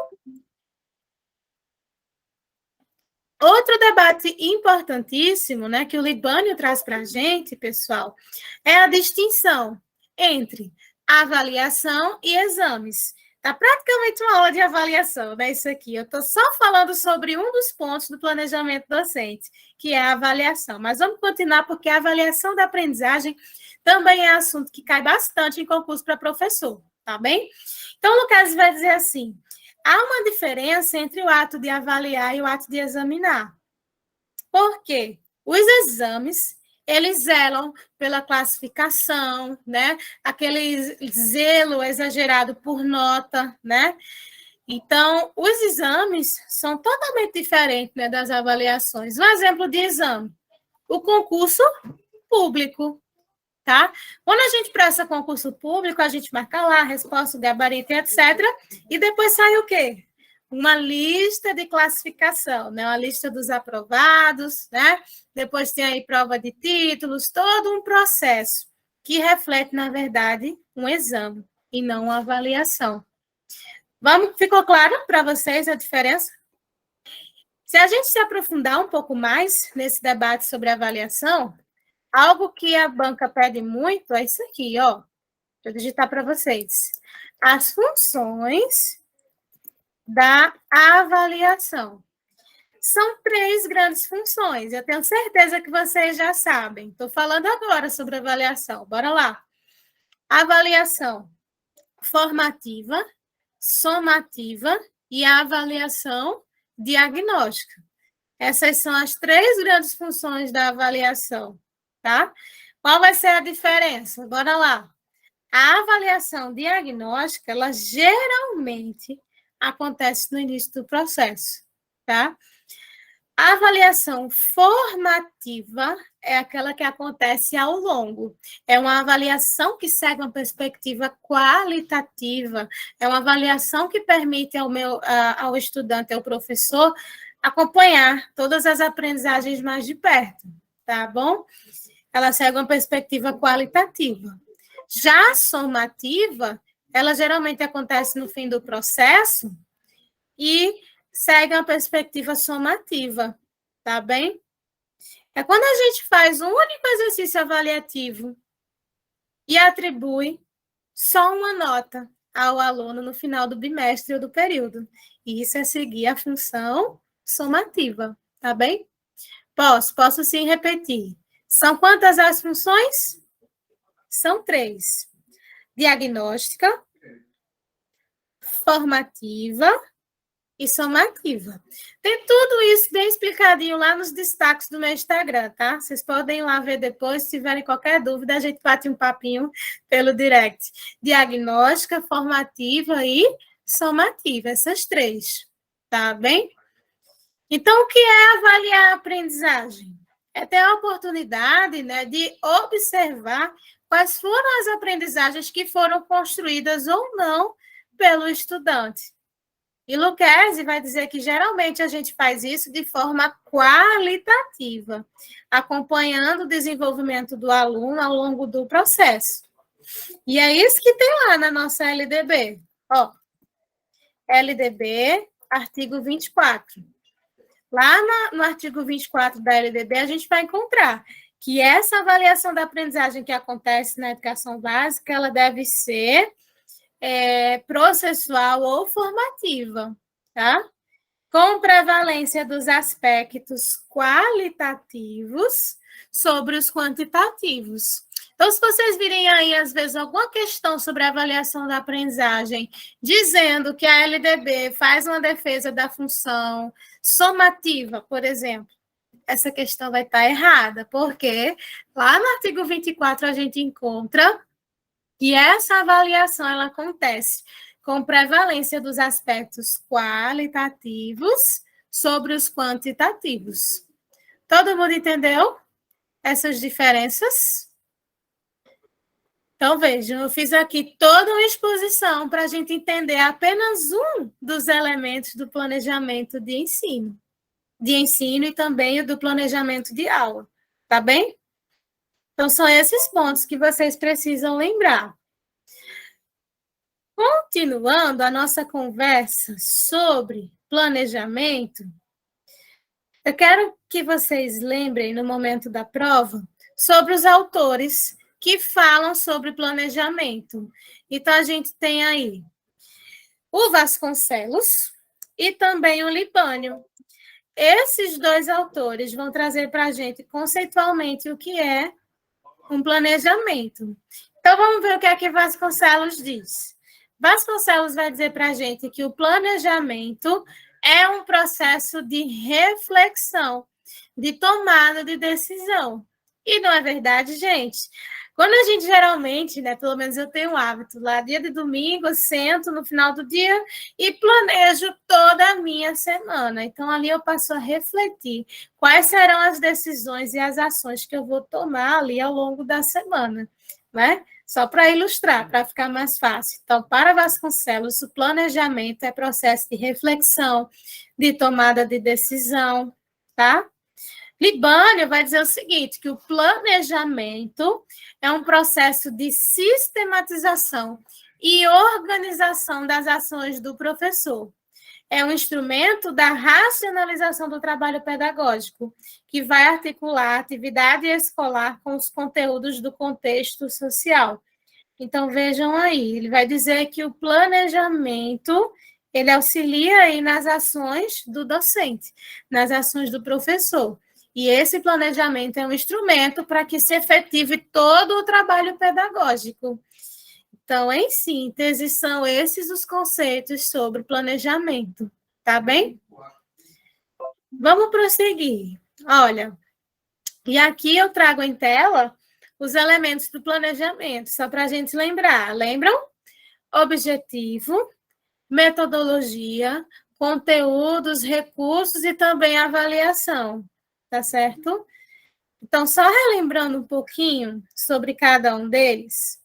B: Outro debate importantíssimo, né, que o Libânio traz para a gente, pessoal, é a distinção entre avaliação e exames. Está praticamente uma aula de avaliação, né, isso aqui. Eu estou só falando sobre um dos pontos do planejamento docente, que é a avaliação. Mas vamos continuar, porque a avaliação da aprendizagem também é assunto que cai bastante em concurso para professor, tá bem? Então, o Lucas vai dizer assim: há uma diferença entre o ato de avaliar e o ato de examinar. Por quê? Os exames, eles zelam pela classificação, né? Aquele zelo exagerado por nota, né? Então, os exames são totalmente diferentes, né, das avaliações. Um exemplo de exame, o concurso público, tá? Quando a gente presta concurso público, a gente marca lá a resposta, o gabarito, etc. E depois sai o quê? Uma lista de classificação, né? Uma lista dos aprovados, né? Depois tem aí prova de títulos, todo um processo que reflete, na verdade, um exame e não uma avaliação. Ficou claro para vocês a diferença? Se a gente se aprofundar um pouco mais nesse debate sobre avaliação, algo que a banca pede muito é isso aqui, ó. Deixa eu digitar para vocês. As funções da avaliação. São 3 grandes funções. Eu tenho certeza que vocês já sabem. Estou falando agora sobre avaliação. Bora lá. Avaliação formativa, somativa e a avaliação diagnóstica. Essas são as 3 grandes funções da avaliação, tá? Qual vai ser a diferença? Bora lá. A avaliação diagnóstica, ela geralmente acontece no início do processo, tá? A avaliação formativa é aquela que acontece ao longo. É uma avaliação que segue uma perspectiva qualitativa, é uma avaliação que permite ao estudante, ao professor, acompanhar todas as aprendizagens mais de perto, tá bom? Ela segue uma perspectiva qualitativa. Já a somativa, ela geralmente acontece no fim do processo e segue uma perspectiva somativa, tá bem? É quando a gente faz um único exercício avaliativo e atribui só uma nota ao aluno no final do bimestre ou do período. E isso é seguir a função somativa, tá bem? Posso sim repetir. São quantas as funções? São 3. Diagnóstica, formativa e somativa. Tem tudo isso bem explicadinho lá nos destaques do meu Instagram, tá? Vocês podem ir lá ver depois, se tiverem qualquer dúvida, a gente bate um papinho pelo direct. Diagnóstica, formativa e somativa, essas 3, tá bem? Então, o que é avaliar a aprendizagem? É ter a oportunidade, né, de observar quais foram as aprendizagens que foram construídas ou não pelo estudante. E Lucchesi vai dizer que geralmente a gente faz isso de forma qualitativa, acompanhando o desenvolvimento do aluno ao longo do processo. E é isso que tem lá na nossa LDB. Ó, LDB, artigo 24. Lá no artigo 24 da LDB, a gente vai encontrar que essa avaliação da aprendizagem que acontece na educação básica, ela deve ser processual ou formativa, tá? Com prevalência dos aspectos qualitativos sobre os quantitativos. Então, se vocês virem aí, às vezes, alguma questão sobre a avaliação da aprendizagem, dizendo que a LDB faz uma defesa da função somativa, por exemplo, essa questão vai estar errada, porque lá no artigo 24 a gente encontra que essa avaliação ela acontece com prevalência dos aspectos qualitativos sobre os quantitativos. Todo mundo entendeu essas diferenças? Então, vejam, eu fiz aqui toda uma exposição para a gente entender apenas um dos elementos do planejamento de ensino e também o do planejamento de aula, tá bem? Então, são esses pontos que vocês precisam lembrar. Continuando a nossa conversa sobre planejamento, eu quero que vocês lembrem, no momento da prova, sobre os autores que falam sobre planejamento. Então, a gente tem aí o Vasconcelos e também o Libânio. Esses dois autores vão trazer para a gente, conceitualmente, o que é um planejamento. Então, vamos ver o que é que Vasconcelos diz. Vasconcelos vai dizer para a gente que o planejamento é um processo de reflexão, de tomada de decisão. E não é verdade, gente? Quando a gente geralmente, né, pelo menos eu tenho o hábito, lá dia de domingo, eu sento no final do dia e planejo toda a minha semana. Então, ali eu passo a refletir quais serão as decisões e as ações que eu vou tomar ali ao longo da semana, né? Só para ilustrar, para ficar mais fácil. Então, para Vasconcelos, o planejamento é processo de reflexão, de tomada de decisão, tá? Libânio vai dizer o seguinte, que o planejamento é um processo de sistematização e organização das ações do professor. É um instrumento da racionalização do trabalho pedagógico, que vai articular a atividade escolar com os conteúdos do contexto social. Então, vejam aí, ele vai dizer que o planejamento, ele auxilia aí nas ações do docente, nas ações do professor. E esse planejamento é um instrumento para que se efetive todo o trabalho pedagógico. Então, em síntese, são esses os conceitos sobre planejamento, tá bem? Vamos prosseguir. Olha, e aqui eu trago em tela os elementos do planejamento, só para a gente lembrar. Lembram? Objetivo, metodologia, conteúdos, recursos e também avaliação. Tá certo? Então, só relembrando um pouquinho sobre cada um deles,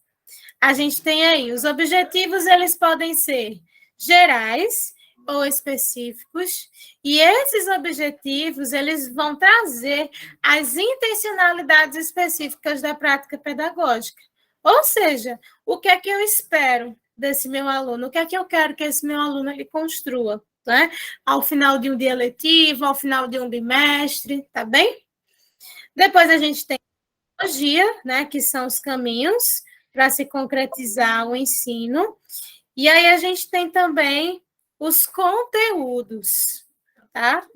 B: a gente tem aí, os objetivos, eles podem ser gerais ou específicos, e esses objetivos, eles vão trazer as intencionalidades específicas da prática pedagógica. Ou seja, o que é que eu espero desse meu aluno? O que é que eu quero que esse meu aluno ele construa? Né? Ao final de um dia letivo, ao final de um bimestre, tá bem? Depois a gente tem a metodologia, né, que são os caminhos para se concretizar o ensino. E aí a gente tem também os conteúdos, tá?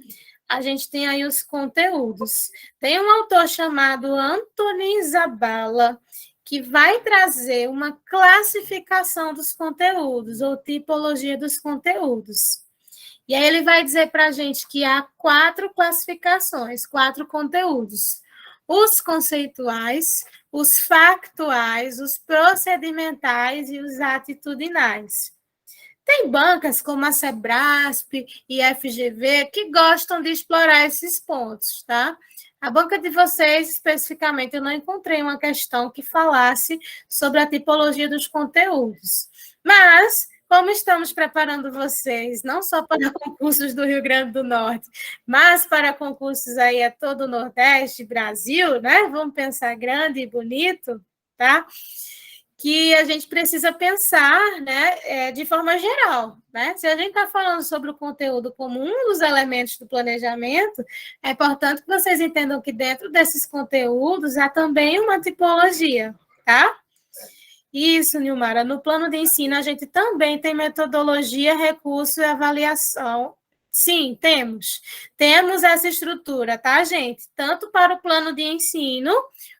B: A gente tem aí os conteúdos. Tem um autor chamado Antonin Zabala, que vai trazer uma classificação dos conteúdos, ou tipologia dos conteúdos. E aí ele vai dizer para a gente que há 4 classificações, 4 conteúdos. Os conceituais, os factuais, os procedimentais e os atitudinais. Tem bancas como a Sebrasp e a FGV que gostam de explorar esses pontos, tá? A banca de vocês, especificamente, eu não encontrei uma questão que falasse sobre a tipologia dos conteúdos. Mas, como estamos preparando vocês, não só para concursos do Rio Grande do Norte, mas para concursos aí a todo o Nordeste, Brasil, né? Vamos pensar grande e bonito, tá? Que a gente precisa pensar, né, de forma geral, né? Se a gente está falando sobre o conteúdo como um dos elementos do planejamento, é importante que vocês entendam que dentro desses conteúdos há também uma tipologia, tá? Isso, Nilmara. No plano de ensino, a gente também tem metodologia, recurso e avaliação. Sim, temos. Temos essa estrutura, tá, gente? Tanto para o plano de ensino,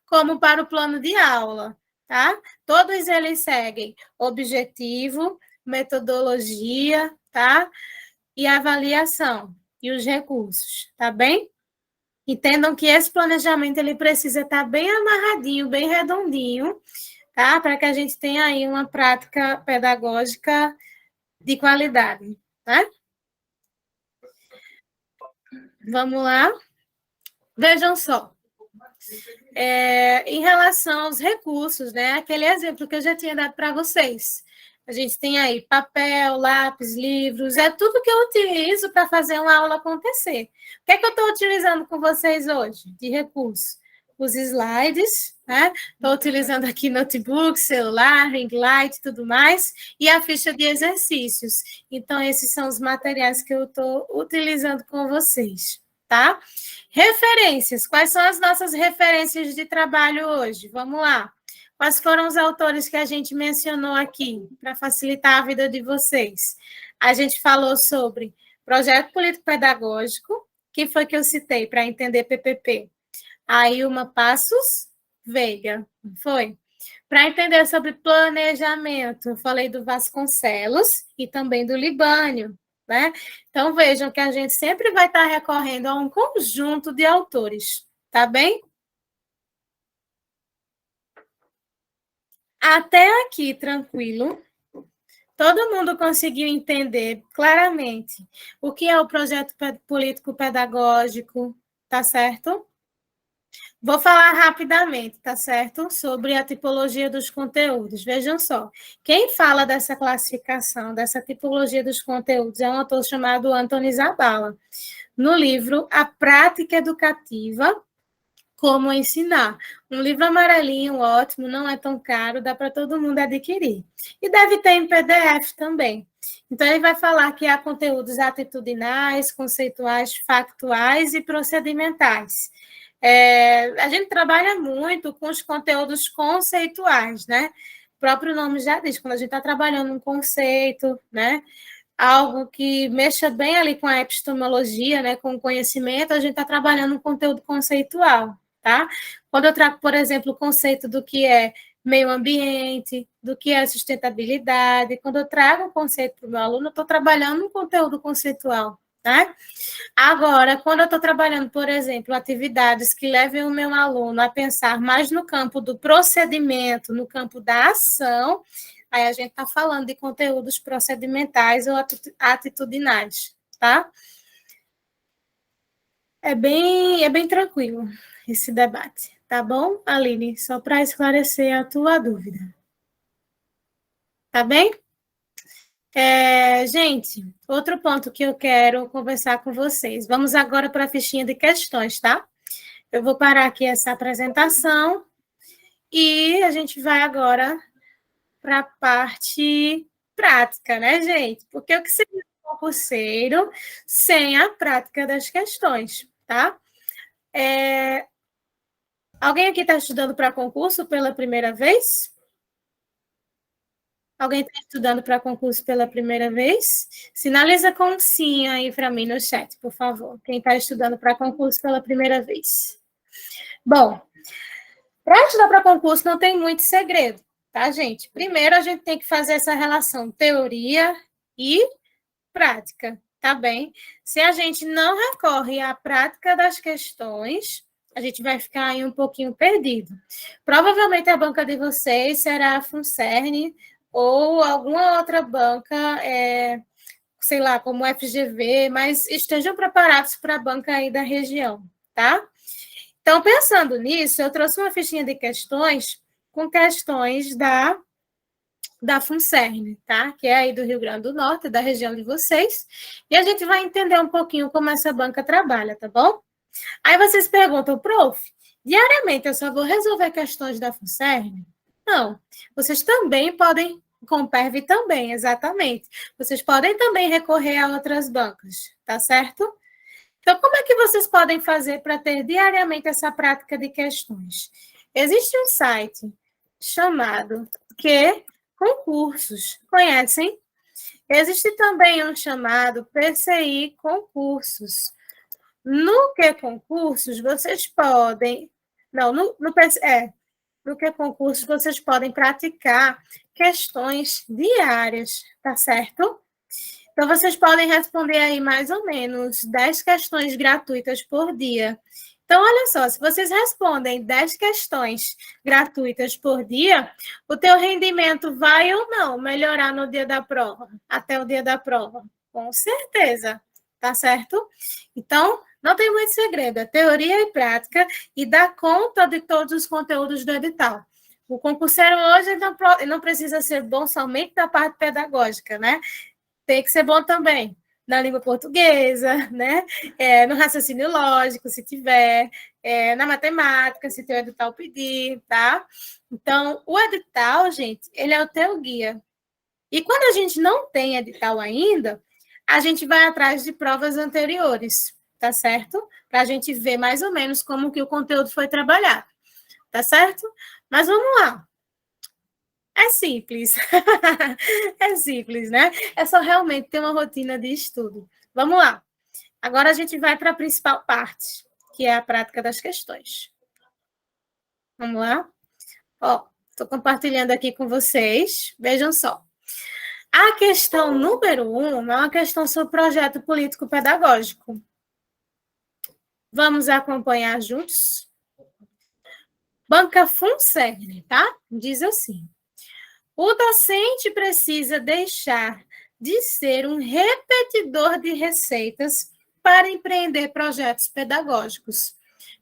B: como para o plano de aula, tá? Todos eles seguem objetivo, metodologia, tá? E avaliação, e os recursos, tá bem? Entendam que esse planejamento, ele precisa estar bem amarradinho, bem redondinho, tá? Para que a gente tenha aí uma prática pedagógica de qualidade, tá? Vamos lá? Vejam só. Em relação aos recursos, né? Aquele exemplo que eu já tinha dado para vocês. A gente tem aí papel, lápis, livros, é tudo que eu utilizo para fazer uma aula acontecer. O que é que eu estou utilizando com vocês hoje de recurso? Os slides, né? Estou utilizando aqui notebook, celular, ring light e tudo mais, e a ficha de exercícios. Então, esses são os materiais que eu estou utilizando com vocês, tá? Referências. Quais são as nossas referências de trabalho hoje? Vamos lá. Quais foram os autores que a gente mencionou aqui, para facilitar a vida de vocês? A gente falou sobre projeto político-pedagógico, que foi que eu citei para entender PPP? A Ilma Passos Veiga, foi? Para entender sobre planejamento, eu falei do Vasconcelos e também do Libânio, né? Então, vejam que a gente sempre vai estar recorrendo a um conjunto de autores, tá bem? Até aqui, tranquilo. Todo mundo conseguiu entender claramente o que é o projeto político-pedagógico, tá certo? Vou falar rapidamente, tá certo? Sobre a tipologia dos conteúdos. Vejam só, quem fala dessa classificação, dessa tipologia dos conteúdos, é um autor chamado Antony Zabala, no livro A Prática Educativa, Como Ensinar. Um livro amarelinho, ótimo, não é tão caro, dá para todo mundo adquirir. E deve ter em PDF também. Então, ele vai falar que há conteúdos atitudinais, conceituais, factuais e procedimentais. A gente trabalha muito com os conteúdos conceituais, né? O próprio nome já diz, quando a gente está trabalhando um conceito, né? Algo que mexa bem ali com a epistemologia, né? Com o conhecimento, a gente está trabalhando um conteúdo conceitual, tá? Quando eu trago, por exemplo, o conceito do que é meio ambiente, do que é sustentabilidade, quando eu trago o conceito para o meu aluno, eu estou trabalhando um conteúdo conceitual, tá? Agora, quando eu estou trabalhando, por exemplo, atividades que levem o meu aluno a pensar mais no campo do procedimento, no campo da ação, aí a gente está falando de conteúdos procedimentais ou atitudinais, tá? É bem tranquilo esse debate, tá bom, Aline? Só para esclarecer a tua dúvida. Tá bem? Gente, outro ponto que eu quero conversar com vocês. Vamos agora para a fichinha de questões, tá? Eu vou parar aqui essa apresentação e a gente vai agora para a parte prática, né, gente? Porque o que seria um concurseiro sem a prática das questões, tá? Alguém aqui está estudando para concurso pela primeira vez? Alguém está estudando para concurso pela primeira vez? Sinaliza com um sim aí para mim no chat, por favor. Quem está estudando para concurso pela primeira vez. Bom, para estudar para concurso não tem muito segredo, tá, gente? Primeiro a gente tem que fazer essa relação teoria e prática, tá bem? Se a gente não recorre à prática das questões, a gente vai ficar aí um pouquinho perdido. Provavelmente a banca de vocês será a FUNCERN ou alguma outra banca, sei lá, como o FGV, mas estejam preparados para a banca aí da região, tá? Então, pensando nisso, eu trouxe uma fichinha de questões com questões da FUNCERN, tá? Que é aí do Rio Grande do Norte, da região de vocês, e a gente vai entender um pouquinho como essa banca trabalha, tá bom? Aí vocês perguntam, prof, diariamente eu só vou resolver questões da FUNCERN? Não, vocês também podem, com o PERV também, exatamente. Vocês podem também recorrer a outras bancas, tá certo? Então, como é que vocês podem fazer para ter diariamente essa prática de questões? Existe um site chamado Que Concursos, conhecem? Existe também um chamado PCI Concursos. No Que Concursos, vocês podem... Não, no Que Concursos, vocês podem praticar questões diárias, tá certo? Então, vocês podem responder aí mais ou menos 10 questões gratuitas por dia. Então, olha só, se vocês respondem 10 questões gratuitas por dia, o teu rendimento vai ou não melhorar no dia da prova, até o dia da prova? Com certeza, tá certo? Então, não tem muito segredo, é teoria e prática e dar conta de todos os conteúdos do edital. O concurseiro hoje não precisa ser bom somente na parte pedagógica, né? Tem que ser bom também na língua portuguesa, né? No raciocínio lógico, se tiver, na matemática, se teu edital pedir, tá? Então, o edital, gente, ele é o teu guia. E quando a gente não tem edital ainda, a gente vai atrás de provas anteriores, tá certo? Para a gente ver mais ou menos como que o conteúdo foi trabalhado, tá certo? Mas vamos lá. É simples. É simples, né? É só realmente ter uma rotina de estudo. Vamos lá. Agora a gente vai para a principal parte, que é a prática das questões. Vamos lá? Ó, estou compartilhando aqui com vocês. Vejam só. A questão número 1 é uma questão sobre projeto político-pedagógico. Vamos acompanhar juntos? Banca FUNCERN, tá? Diz assim. O docente precisa deixar de ser um repetidor de receitas para empreender projetos pedagógicos,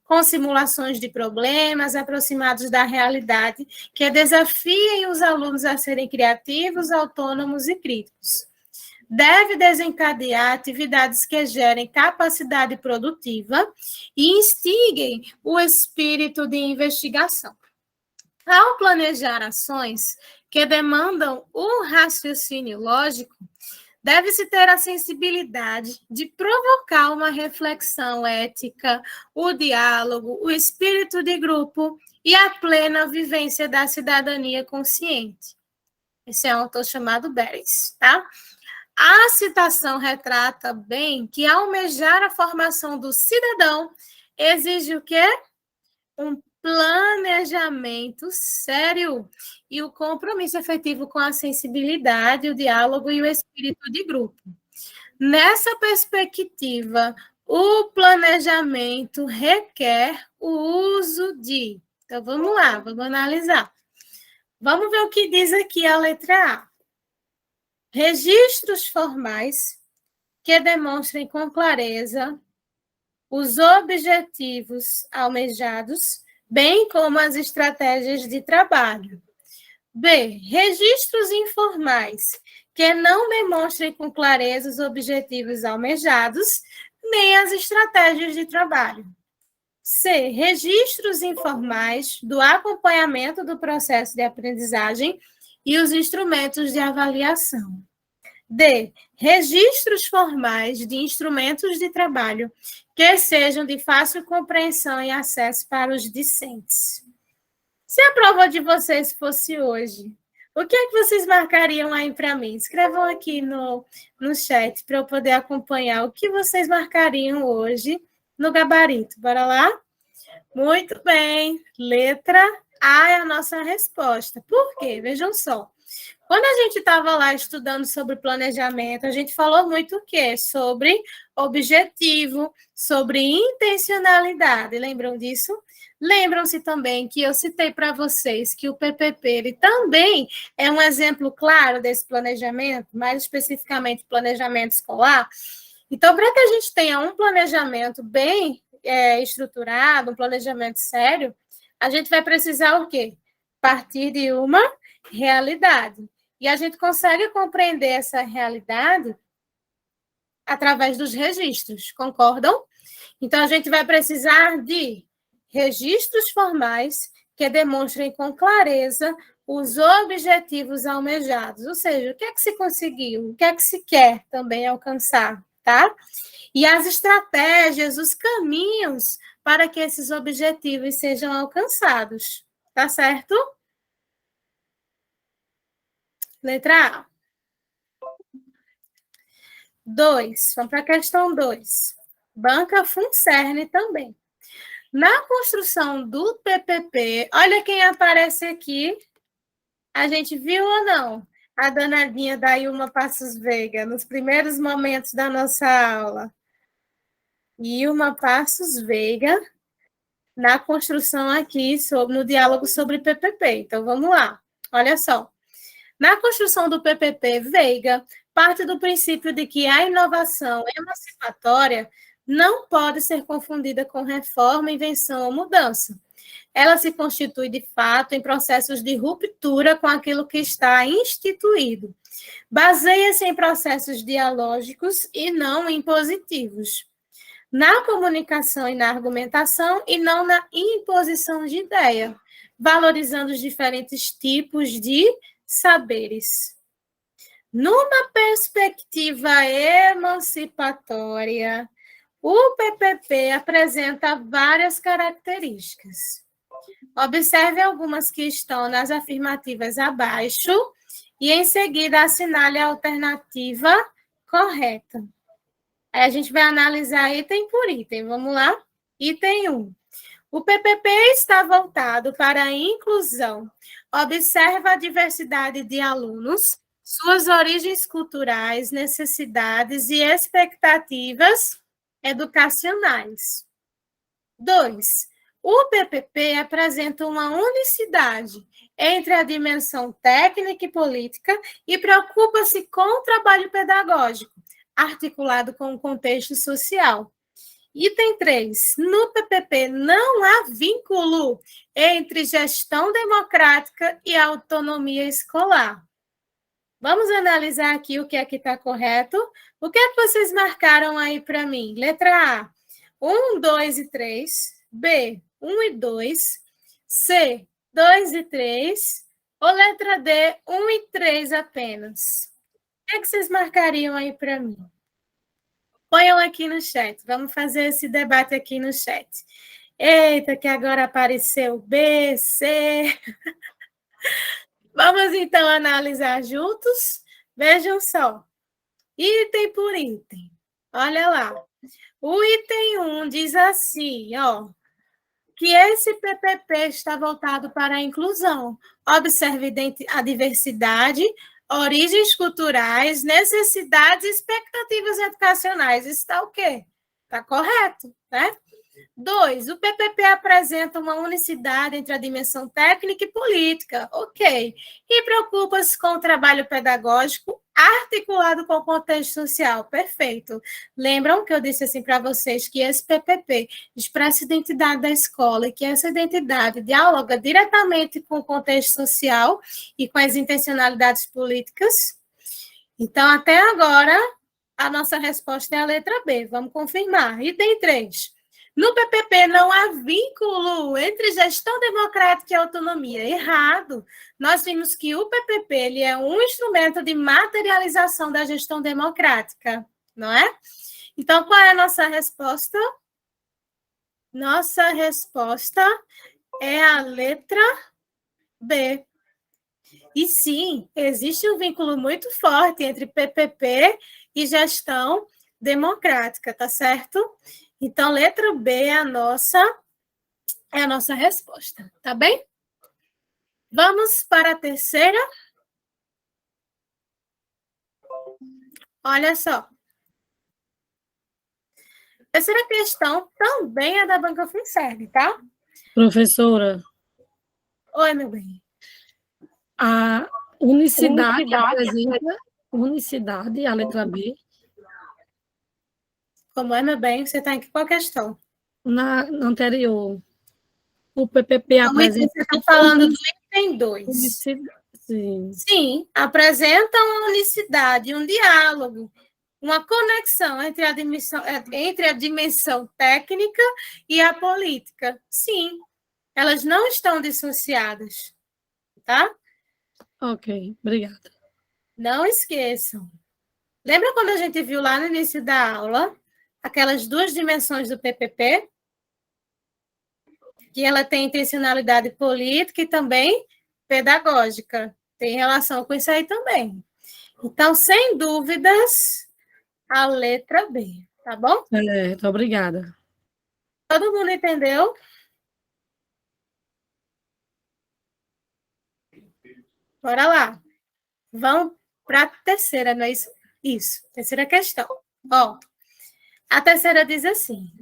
B: com simulações de problemas aproximados da realidade que desafiem os alunos a serem criativos, autônomos e críticos. Deve desencadear atividades que gerem capacidade produtiva e instiguem o espírito de investigação. Ao planejar ações que demandam o raciocínio lógico, deve-se ter a sensibilidade de provocar uma reflexão ética, o diálogo, o espírito de grupo e a plena vivência da cidadania consciente. Esse é um autor chamado Beres, tá? A citação retrata bem que almejar a formação do cidadão exige o quê? Um planejamento sério e o compromisso efetivo com a sensibilidade, o diálogo e o espírito de grupo. Nessa perspectiva, o planejamento requer o uso de... Então, vamos lá, vamos analisar. Vamos ver o que diz aqui a letra A. Registros formais que demonstrem com clareza os objetivos almejados, bem como as estratégias de trabalho. B. Registros informais, que não demonstrem com clareza os objetivos almejados, nem as estratégias de trabalho. C. Registros informais do acompanhamento do processo de aprendizagem e os instrumentos de avaliação. D. Registros formais de instrumentos de trabalho que sejam de fácil compreensão e acesso para os discentes. Se a prova de vocês fosse hoje, o que é que vocês marcariam aí para mim? Escrevam aqui no chat para eu poder acompanhar o que vocês marcariam hoje no gabarito. Bora lá? Muito bem. Letra A é a nossa resposta. Por quê? Vejam só. Quando a gente estava lá estudando sobre planejamento, a gente falou muito o quê? Sobre objetivo, sobre intencionalidade. Lembram disso? Lembram-se também que eu citei para vocês que o PPP ele também é um exemplo claro desse planejamento, mais especificamente planejamento escolar. Então, para que a gente tenha um planejamento bem estruturado, um planejamento sério, a gente vai precisar o quê? Partir de uma realidade. E a gente consegue compreender essa realidade através dos registros, concordam? Então, a gente vai precisar de registros formais que demonstrem com clareza os objetivos almejados, ou seja, o que é que se conseguiu, o que é que se quer também alcançar, tá? E as estratégias, os caminhos para que esses objetivos sejam alcançados, tá certo? Letra A. 2, vamos para a questão 2. Banca FUNCERN também. Na construção do PPP, olha quem aparece aqui. A gente viu ou não? A danadinha da Ilma Passos Veiga, nos primeiros momentos da nossa aula. Ilma Passos Veiga na construção aqui, no diálogo sobre PPP. Então, vamos lá. Olha só. Na construção do PPP, Veiga parte do princípio de que a inovação emancipatória não pode ser confundida com reforma, invenção ou mudança. Ela se constitui, de fato, em processos de ruptura com aquilo que está instituído. Baseia-se em processos dialógicos e não impositivos. Na comunicação e na argumentação, e não na imposição de ideia, valorizando os diferentes tipos de saberes. Numa perspectiva emancipatória, o PPP apresenta várias características. Observe algumas que estão nas afirmativas abaixo e, em seguida, assinale a alternativa correta. Aí a gente vai analisar item por item. Vamos lá? Item 1. O PPP está voltado para a inclusão. Observa a diversidade de alunos, suas origens culturais, necessidades e expectativas educacionais. 2. O PPP apresenta uma unicidade entre a dimensão técnica e política e preocupa-se com o trabalho pedagógico, articulado com o contexto social. Item 3. No PPP não há vínculo entre gestão democrática e autonomia escolar. Vamos analisar aqui o que é que está correto. O que é que vocês marcaram aí para mim? Letra A, 1, 2 e 3. B, 1 e 2. C, 2 e 3. Ou letra D, 1 e 3 apenas? O que é que vocês marcariam aí para mim? Ponham aqui no chat. Vamos fazer esse debate aqui no chat. Eita, que agora apareceu B, C. Vamos, então, analisar juntos? Vejam só. Item por item. Olha lá. O item 1 diz assim, ó, que esse PPP está voltado para a inclusão. Observe a diversidade, origens culturais, necessidades e expectativas educacionais. Isso está o quê? Está correto, né? 2. O PPP apresenta uma unicidade entre a dimensão técnica e política. Ok. E preocupa-se com o trabalho pedagógico articulado com o contexto social. Perfeito. Lembram que eu disse assim para vocês que esse PPP expressa a identidade da escola e que essa identidade dialoga diretamente com o contexto social e com as intencionalidades políticas? Então, até agora, a nossa resposta é a letra B. Vamos confirmar. Item 3. No PPP não há vínculo entre gestão democrática e autonomia. Errado. Nós vimos que o PPP ele é um instrumento de materialização da gestão democrática, não é? Então, qual é a nossa resposta? Nossa resposta é a letra B. E sim, existe um vínculo muito forte entre PPP e gestão democrática, tá certo? Então, letra B é a nossa resposta, tá bem? Vamos para a terceira. Olha só. Terceira questão também é da Banca FinServ, tá?
D: Professora,
B: Oi, meu bem.
D: a unicidade apresenta unicidade, a letra B,
B: Como é, meu bem? Você está em qual questão?
D: na anterior. O PPP apresenta...
B: Você está falando do item 2.
D: Sim.
B: Sim, apresenta uma unicidade, um diálogo, uma conexão entre a dimensão técnica e a política. Sim, elas não estão dissociadas, tá?
D: Ok, obrigada.
B: Não esqueçam. Lembra quando a gente viu lá no início da aula aquelas duas dimensões do PPP? Que ela tem intencionalidade política e também pedagógica. Tem relação com isso aí também. Então, sem dúvidas, a letra B, tá bom?
D: Certo, obrigada.
B: Todo mundo entendeu? Bora lá. Vamos para a terceira, não é isso? Isso, terceira questão. Ó, a terceira diz assim: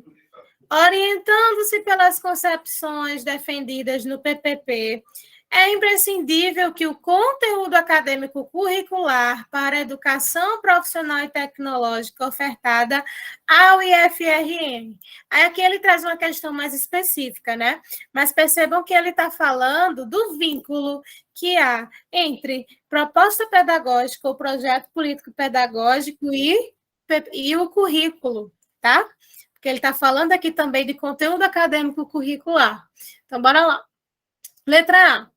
B: Orientando-se pelas concepções defendidas no PPP, é imprescindível que o conteúdo acadêmico curricular para a educação profissional e tecnológica ofertada ao IFRN. Aí aqui ele traz uma questão mais específica, né? Mas percebam que ele está falando do vínculo que há entre proposta pedagógica ou projeto político-pedagógico e o currículo, tá? Porque ele está falando aqui também de conteúdo acadêmico curricular. Então, bora lá. Letra A.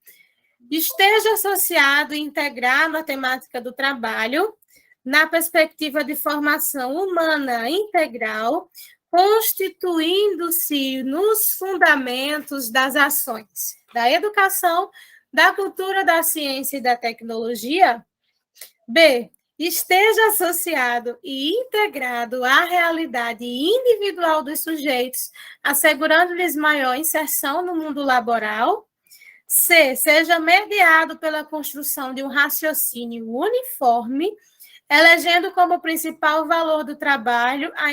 B: Esteja associado e integrado à temática do trabalho, na perspectiva de formação humana integral, constituindo-se nos fundamentos das ações da educação, da cultura, da ciência e da tecnologia. B. Esteja associado e integrado à realidade individual dos sujeitos, assegurando-lhes maior inserção no mundo laboral. C. Seja mediado pela construção de um raciocínio uniforme, elegendo como principal valor do trabalho a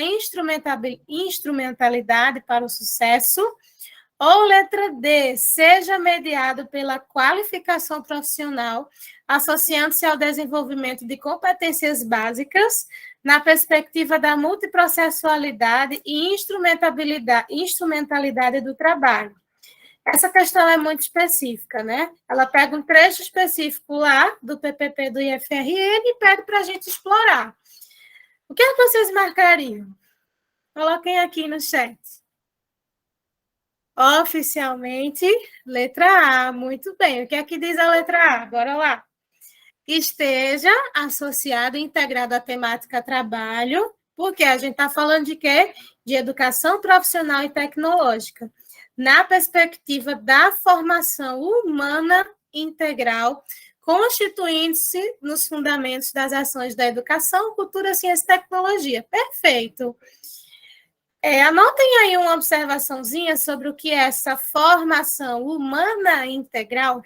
B: instrumentalidade para o sucesso. Ou letra D. Seja mediado pela qualificação profissional, associando-se ao desenvolvimento de competências básicas, na perspectiva da multiprocessualidade e instrumentalidade do trabalho. Essa questão é muito específica, né? Ela pega um trecho específico lá do PPP do IFRN e pede para a gente explorar. O que é que vocês marcariam? Coloquem aqui no chat. Oficialmente, letra A. Muito bem. O que é que diz a letra A? Bora lá. Esteja associado e integrado à temática trabalho, porque a gente está falando de quê? De educação profissional e tecnológica, na perspectiva da formação humana integral, constituindo-se nos fundamentos das ações da educação, cultura, ciência e tecnologia. Perfeito. Anotem aí uma observaçãozinha sobre o que é essa formação humana integral.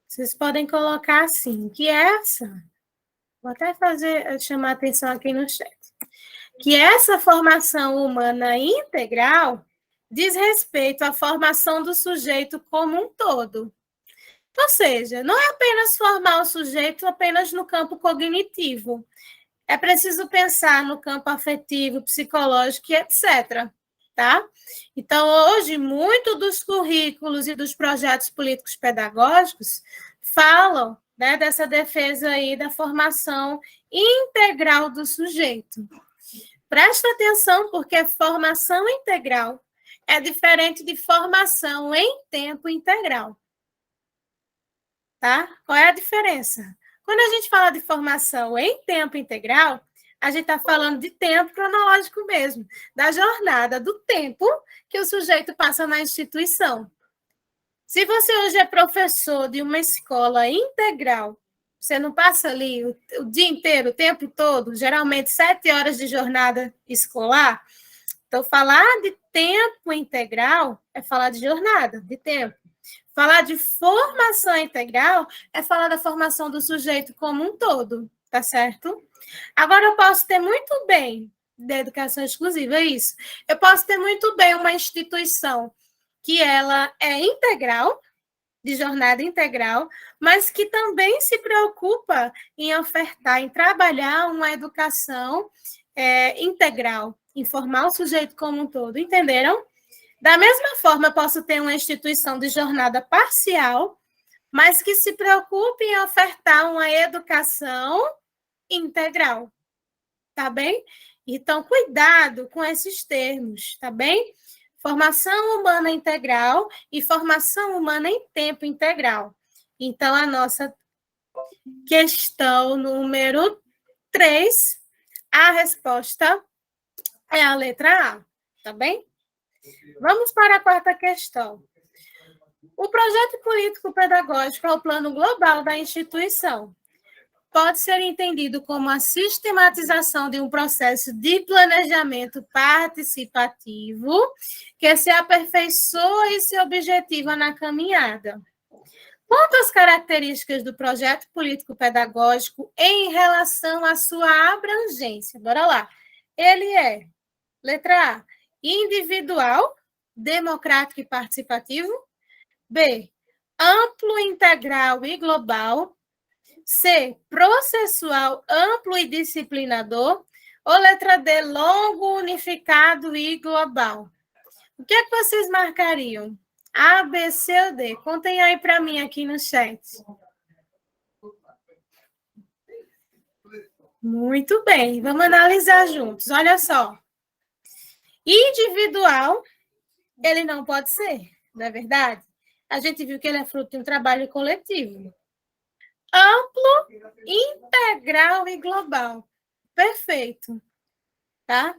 B: Vocês podem colocar assim, que essa... Vou até chamar a atenção aqui no chat. Que essa formação humana integral diz respeito à formação do sujeito como um todo. Ou seja, não é apenas formar o sujeito apenas no campo cognitivo. É preciso pensar no campo afetivo, psicológico e etc. Tá? Então, hoje, muito dos currículos e dos projetos políticos pedagógicos falam, né, dessa defesa aí da formação integral do sujeito. Presta atenção, porque formação integral é diferente de formação em tempo integral. Tá? Qual é a diferença? Quando a gente fala de formação em tempo integral, a gente está falando de tempo cronológico mesmo, da jornada, do tempo que o sujeito passa na instituição. Se você hoje é professor de uma escola integral, você não passa ali o dia inteiro, o tempo todo, geralmente 7 horas de jornada escolar. Então, falar de tempo integral é falar de jornada, de tempo. Falar de formação integral é falar da formação do sujeito como um todo, tá certo? Agora, eu posso ter muito bem, da educação exclusiva, é isso. Eu posso ter muito bem uma instituição que ela é integral, de jornada integral, mas que também se preocupa em ofertar, em trabalhar uma educação integral, em formar o sujeito como um todo, entenderam? Da mesma forma, eu posso ter uma instituição de jornada parcial, mas que se preocupe em ofertar uma educação integral, tá bem? Então, cuidado com esses termos, tá bem? Formação humana integral e formação humana em tempo integral. Então, a nossa questão número 3, a resposta é a letra A, tá bem? Vamos para a quarta questão. O projeto político-pedagógico é o plano global da instituição. Pode ser entendido como a sistematização de um processo de planejamento participativo que se aperfeiçoa e se objetiva na caminhada. Quanto às características do projeto político-pedagógico em relação à sua abrangência? Bora lá. Ele é, letra A, individual, democrático e participativo. B, amplo, integral e global. C, processual, amplo e disciplinador. Ou letra D, longo, unificado e global. O que é que vocês marcariam? A, B, C ou D? Contem aí para mim aqui no chat. Muito bem, vamos analisar juntos. Olha só. Individual, ele não pode ser, não é verdade? A gente viu que ele é fruto de um trabalho coletivo. Amplo, integral e global. Perfeito. Tá?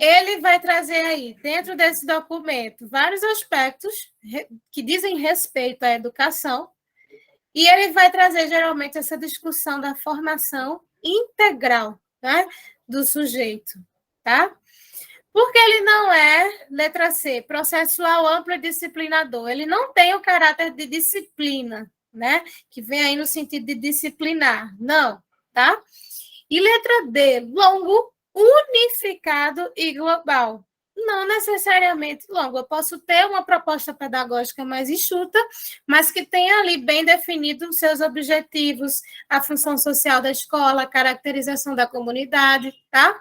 B: Ele vai trazer aí, dentro desse documento, vários aspectos que dizem respeito à educação, e ele vai trazer, geralmente, essa discussão da formação integral, né, do sujeito, tá? Porque ele não é, letra C, processual, amplo e disciplinador. Ele não tem o caráter de disciplina, né, que vem aí no sentido de disciplinar, não, tá? E letra D, longo, unificado e global. Não necessariamente longo. Eu posso ter uma proposta pedagógica mais enxuta, mas que tenha ali bem definido os seus objetivos, a função social da escola, a caracterização da comunidade, tá?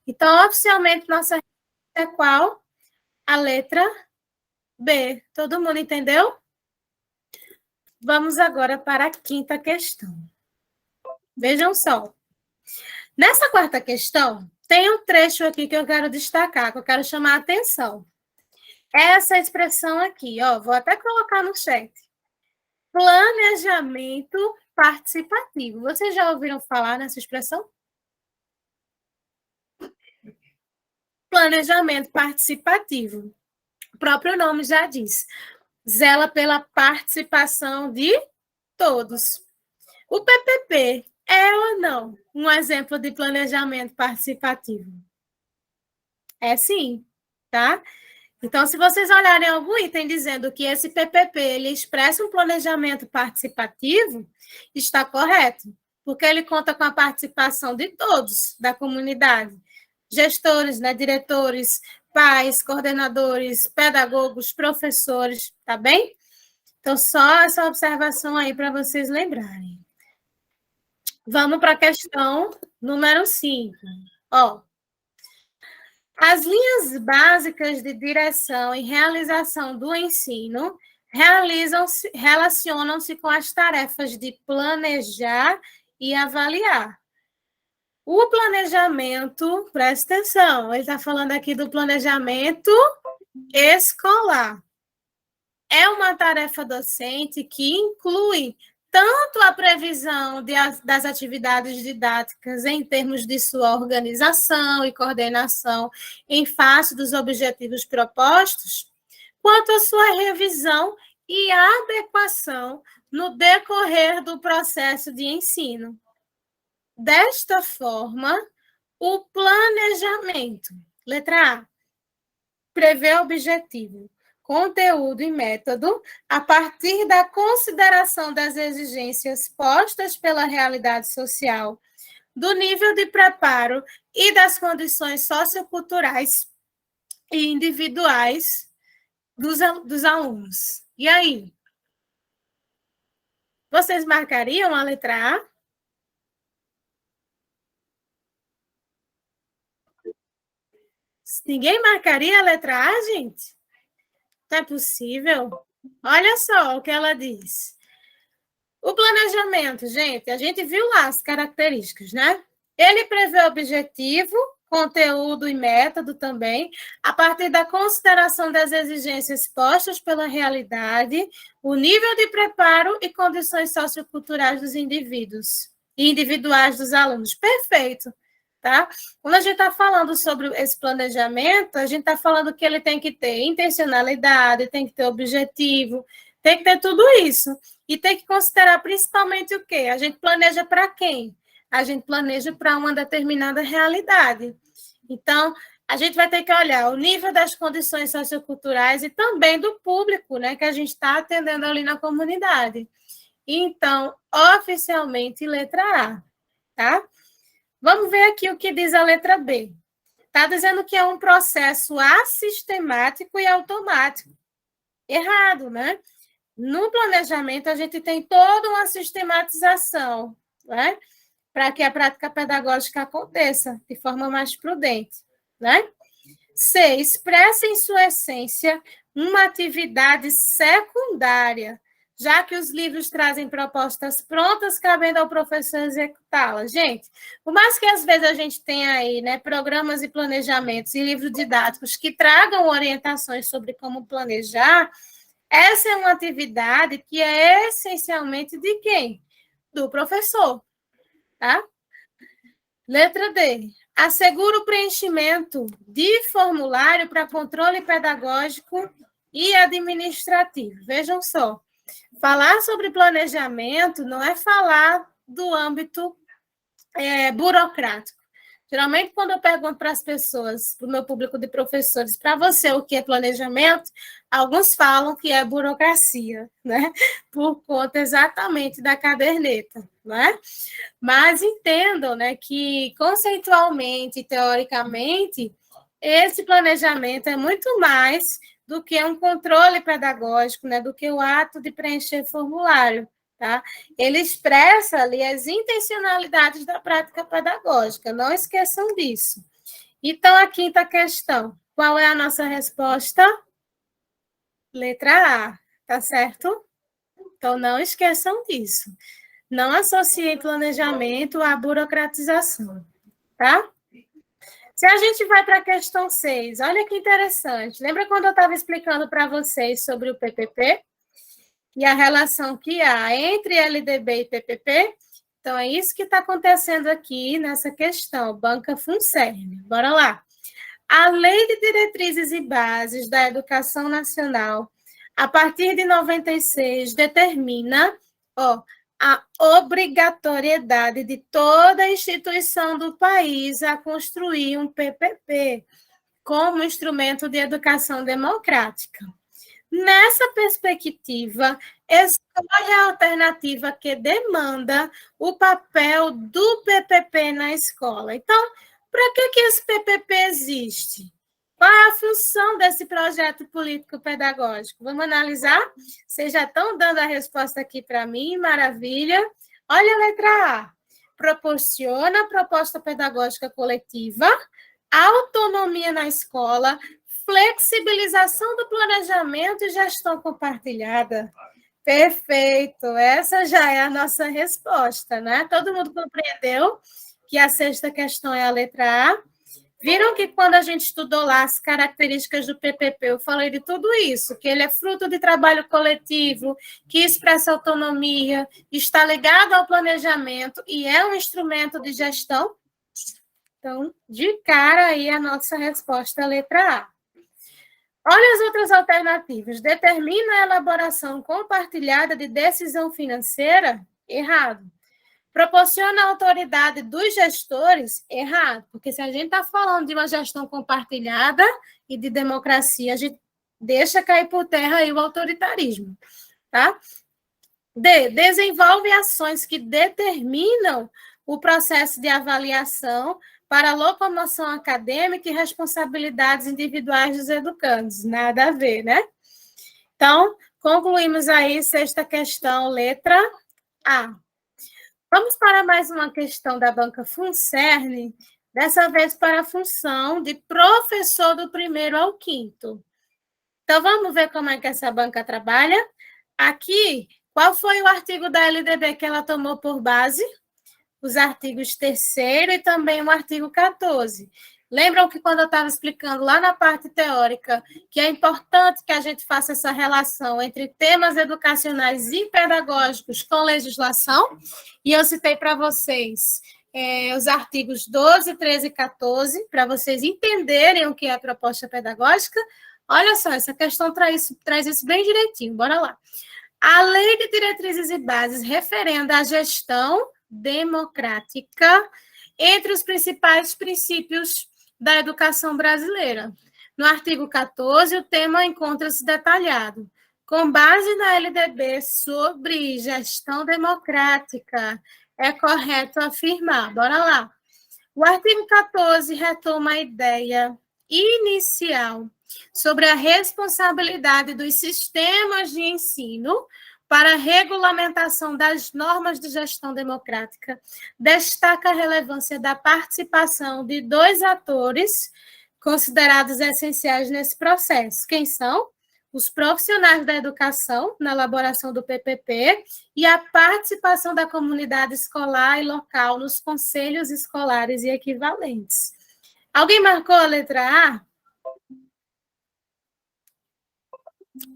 B: Então, oficialmente, nossa é qual? A letra B. Todo mundo entendeu? Vamos agora para a quinta questão. Vejam só. Nessa quarta questão, tem um trecho aqui que eu quero destacar, que eu quero chamar a atenção. Essa expressão aqui, ó, vou até colocar no chat. Planejamento participativo. Vocês já ouviram falar nessa expressão? Planejamento participativo. O próprio nome já diz. Zela pela participação de todos. O PPP é ou não um exemplo de planejamento participativo? É sim, tá? Então, se vocês olharem algum item dizendo que esse PPP ele expressa um planejamento participativo, está correto, porque ele conta com a participação de todos da comunidade, gestores, né, diretores, pais, coordenadores, pedagogos, professores, tá bem? Então, só essa observação aí para vocês lembrarem. Vamos para a questão número 5. Ó, as linhas básicas de direção e realização do ensino relacionam-se com as tarefas de planejar e avaliar. O planejamento, presta atenção, ele está falando aqui do planejamento escolar. É uma tarefa docente que inclui tanto a previsão das atividades didáticas em termos de sua organização e coordenação em face dos objetivos propostos, quanto a sua revisão e adequação no decorrer do processo de ensino. Desta forma, o planejamento, letra A, prevê objetivo, conteúdo e método a partir da consideração das exigências postas pela realidade social, do nível de preparo e das condições socioculturais e individuais dos alunos. E aí? Vocês marcariam a letra A? Ninguém marcaria a letra A, gente? Não é possível? Olha só o que ela diz. O planejamento, gente, a gente viu lá as características, né? Ele prevê objetivo, conteúdo e método também, a partir da consideração das exigências postas pela realidade, o nível de preparo e condições socioculturais dos indivíduos e individuais dos alunos. Perfeito. Tá? Quando a gente está falando sobre esse planejamento, a gente está falando que ele tem que ter intencionalidade, tem que ter objetivo, tem que ter tudo isso. E tem que considerar principalmente o quê? A gente planeja para quem? A gente planeja para uma determinada realidade. Então, a gente vai ter que olhar o nível das condições socioculturais e também do público, né, que a gente está atendendo ali na comunidade. Então, oficialmente, letra A, tá? Vamos ver aqui o que diz a letra B. Está dizendo que é um processo assistemático e automático. Errado, né? No planejamento, a gente tem toda uma sistematização, né? Para que a prática pedagógica aconteça de forma mais prudente, né? C, expressa em sua essência uma atividade secundária, já que os livros trazem propostas prontas, cabendo ao professor executá-las. Gente, por mais que às vezes a gente tenha aí, né, programas e planejamentos e livros didáticos que tragam orientações sobre como planejar, essa é uma atividade que é essencialmente de quem? Do professor, tá? Letra D. Assegura o preenchimento de formulário para controle pedagógico e administrativo. Vejam só, falar sobre planejamento não é falar do âmbito burocrático. Geralmente, quando eu pergunto para as pessoas, para o meu público de professores, para você o que é planejamento, alguns falam que é burocracia, né? Por conta exatamente da caderneta, né? Mas entendam, né, que conceitualmente, teoricamente, esse planejamento é muito mais do que um controle pedagógico, né, do que o ato de preencher formulário. Tá? Ele expressa ali as intencionalidades da prática pedagógica, não esqueçam disso. Então, a quinta questão, qual é a nossa resposta? Letra A, tá certo? Então, não esqueçam disso. Não associem planejamento à burocratização, tá? Se a gente vai para a questão 6, olha que interessante. Lembra quando eu estava explicando para vocês sobre o PPP? E a relação que há entre LDB e PPP? Então, é isso que está acontecendo aqui nessa questão, Banca FUNCERN. Bora lá. A Lei de Diretrizes e Bases da Educação Nacional, a partir de 96, determina a obrigatoriedade de toda instituição do país a construir um PPP como instrumento de educação democrática. Nessa perspectiva, escolhe a alternativa que demanda o papel do PPP na escola. Então, para que esse PPP existe? Qual é a função desse projeto político-pedagógico? Vamos analisar? Vocês já estão dando a resposta aqui para mim, maravilha. Olha a letra A. Proporciona proposta pedagógica coletiva, autonomia na escola, flexibilização do planejamento e gestão compartilhada. Perfeito, essa já é a nossa resposta, né? Todo mundo compreendeu que a sexta questão é a letra A? Viram que quando a gente estudou lá as características do PPP, eu falei de tudo isso, que ele é fruto de trabalho coletivo, que expressa autonomia, está ligado ao planejamento e é um instrumento de gestão? Então, de cara aí a nossa resposta é a letra A. Olha as outras alternativas. Determina a elaboração compartilhada de decisão financeira? Errado. Proporciona a autoridade dos gestores? Errado. Porque se a gente está falando de uma gestão compartilhada e de democracia, a gente deixa cair por terra aí o autoritarismo. Tá? D. Desenvolve ações que determinam o processo de avaliação para locomoção acadêmica e responsabilidades individuais dos educandos. Nada a ver, né? Então, concluímos aí sexta questão, letra A. Vamos para mais uma questão da Banca FUNCERN, dessa vez para a função de professor do 1º ao 5º. Então, vamos ver como é que essa banca trabalha. Aqui, qual foi o artigo da LDB que ela tomou por base? Os artigos 3º e também o artigo 14. Lembram que quando eu estava explicando lá na parte teórica que é importante que a gente faça essa relação entre temas educacionais e pedagógicos com legislação? E eu citei para vocês os artigos 12, 13 e 14, para vocês entenderem o que é a proposta pedagógica. Olha só, essa questão traz isso bem direitinho, bora lá. A Lei de Diretrizes e Bases referenda à gestão democrática entre os principais princípios da educação brasileira. No artigo 14, o tema encontra-se detalhado. Com base na LDB sobre gestão democrática, é correto afirmar. Bora lá. O artigo 14 retoma a ideia inicial sobre a responsabilidade dos sistemas de ensino para a regulamentação das normas de gestão democrática. Destaca a relevância da participação de 2 atores considerados essenciais nesse processo. Quem são? Os profissionais da educação na elaboração do PPP e a participação da comunidade escolar e local nos conselhos escolares e equivalentes. Alguém marcou a letra A?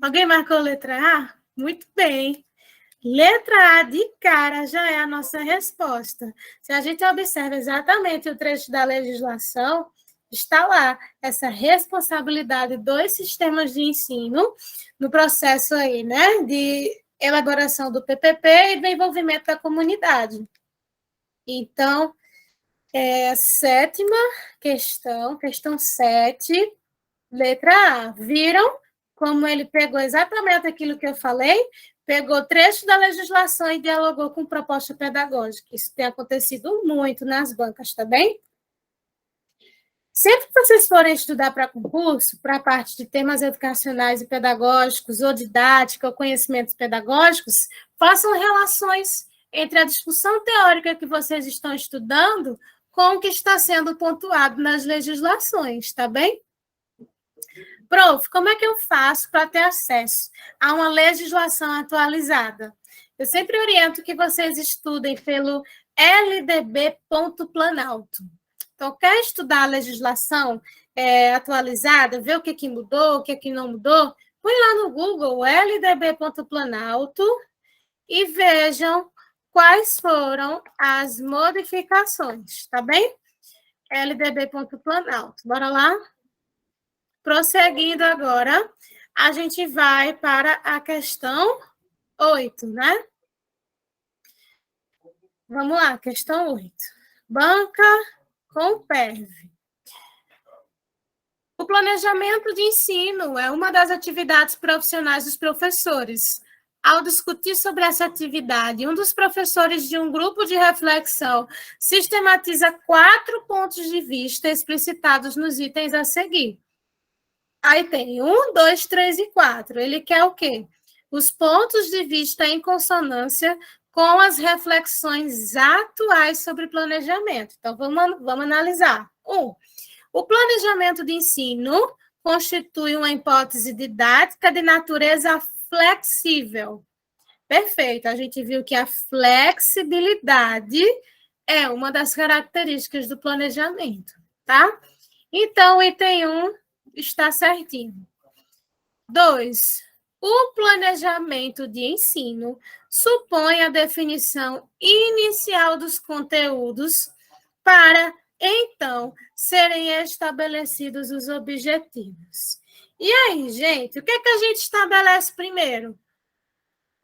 B: Alguém marcou a letra A? Muito bem. Letra A de cara já é a nossa resposta. Se a gente observa exatamente o trecho da legislação, está lá essa responsabilidade dos sistemas de ensino no processo aí, né, de elaboração do PPP e do envolvimento da comunidade. Então, sétima questão 7, letra A. Viram como ele pegou exatamente aquilo que eu falei? Pegou trecho da legislação e dialogou com proposta pedagógica. Isso tem acontecido muito nas bancas, tá bem? Sempre que vocês forem estudar para concurso, para a parte de temas educacionais e pedagógicos, ou didática, ou conhecimentos pedagógicos, façam relações entre a discussão teórica que vocês estão estudando com o que está sendo pontuado nas legislações, tá bem? Prof, como é que eu faço para ter acesso a uma legislação atualizada? Eu sempre oriento que vocês estudem pelo ldb.planalto. Então, quer estudar a legislação atualizada, ver o que mudou, o que não mudou? Põe lá no Google ldb.planalto e vejam quais foram as modificações, tá bem? ldb.planalto. Bora lá? Prosseguindo agora, a gente vai para a questão 8, né? Vamos lá, questão 8. Banca com PERV. O planejamento de ensino é uma das atividades profissionais dos professores. Ao discutir sobre essa atividade, um dos professores de um grupo de reflexão sistematiza 4 pontos de vista explicitados nos itens a seguir. Aí tem 1, 2, 3 e 4. Ele quer o quê? Os pontos de vista em consonância com as reflexões atuais sobre planejamento. Então, vamos analisar. 1. O planejamento de ensino constitui uma hipótese didática de natureza flexível. Perfeito. A gente viu que a flexibilidade é uma das características do planejamento, tá? Então, o item 1 está certinho. 2. O planejamento de ensino supõe a definição inicial dos conteúdos para, então, serem estabelecidos os objetivos. E aí, gente, o que é que a gente estabelece primeiro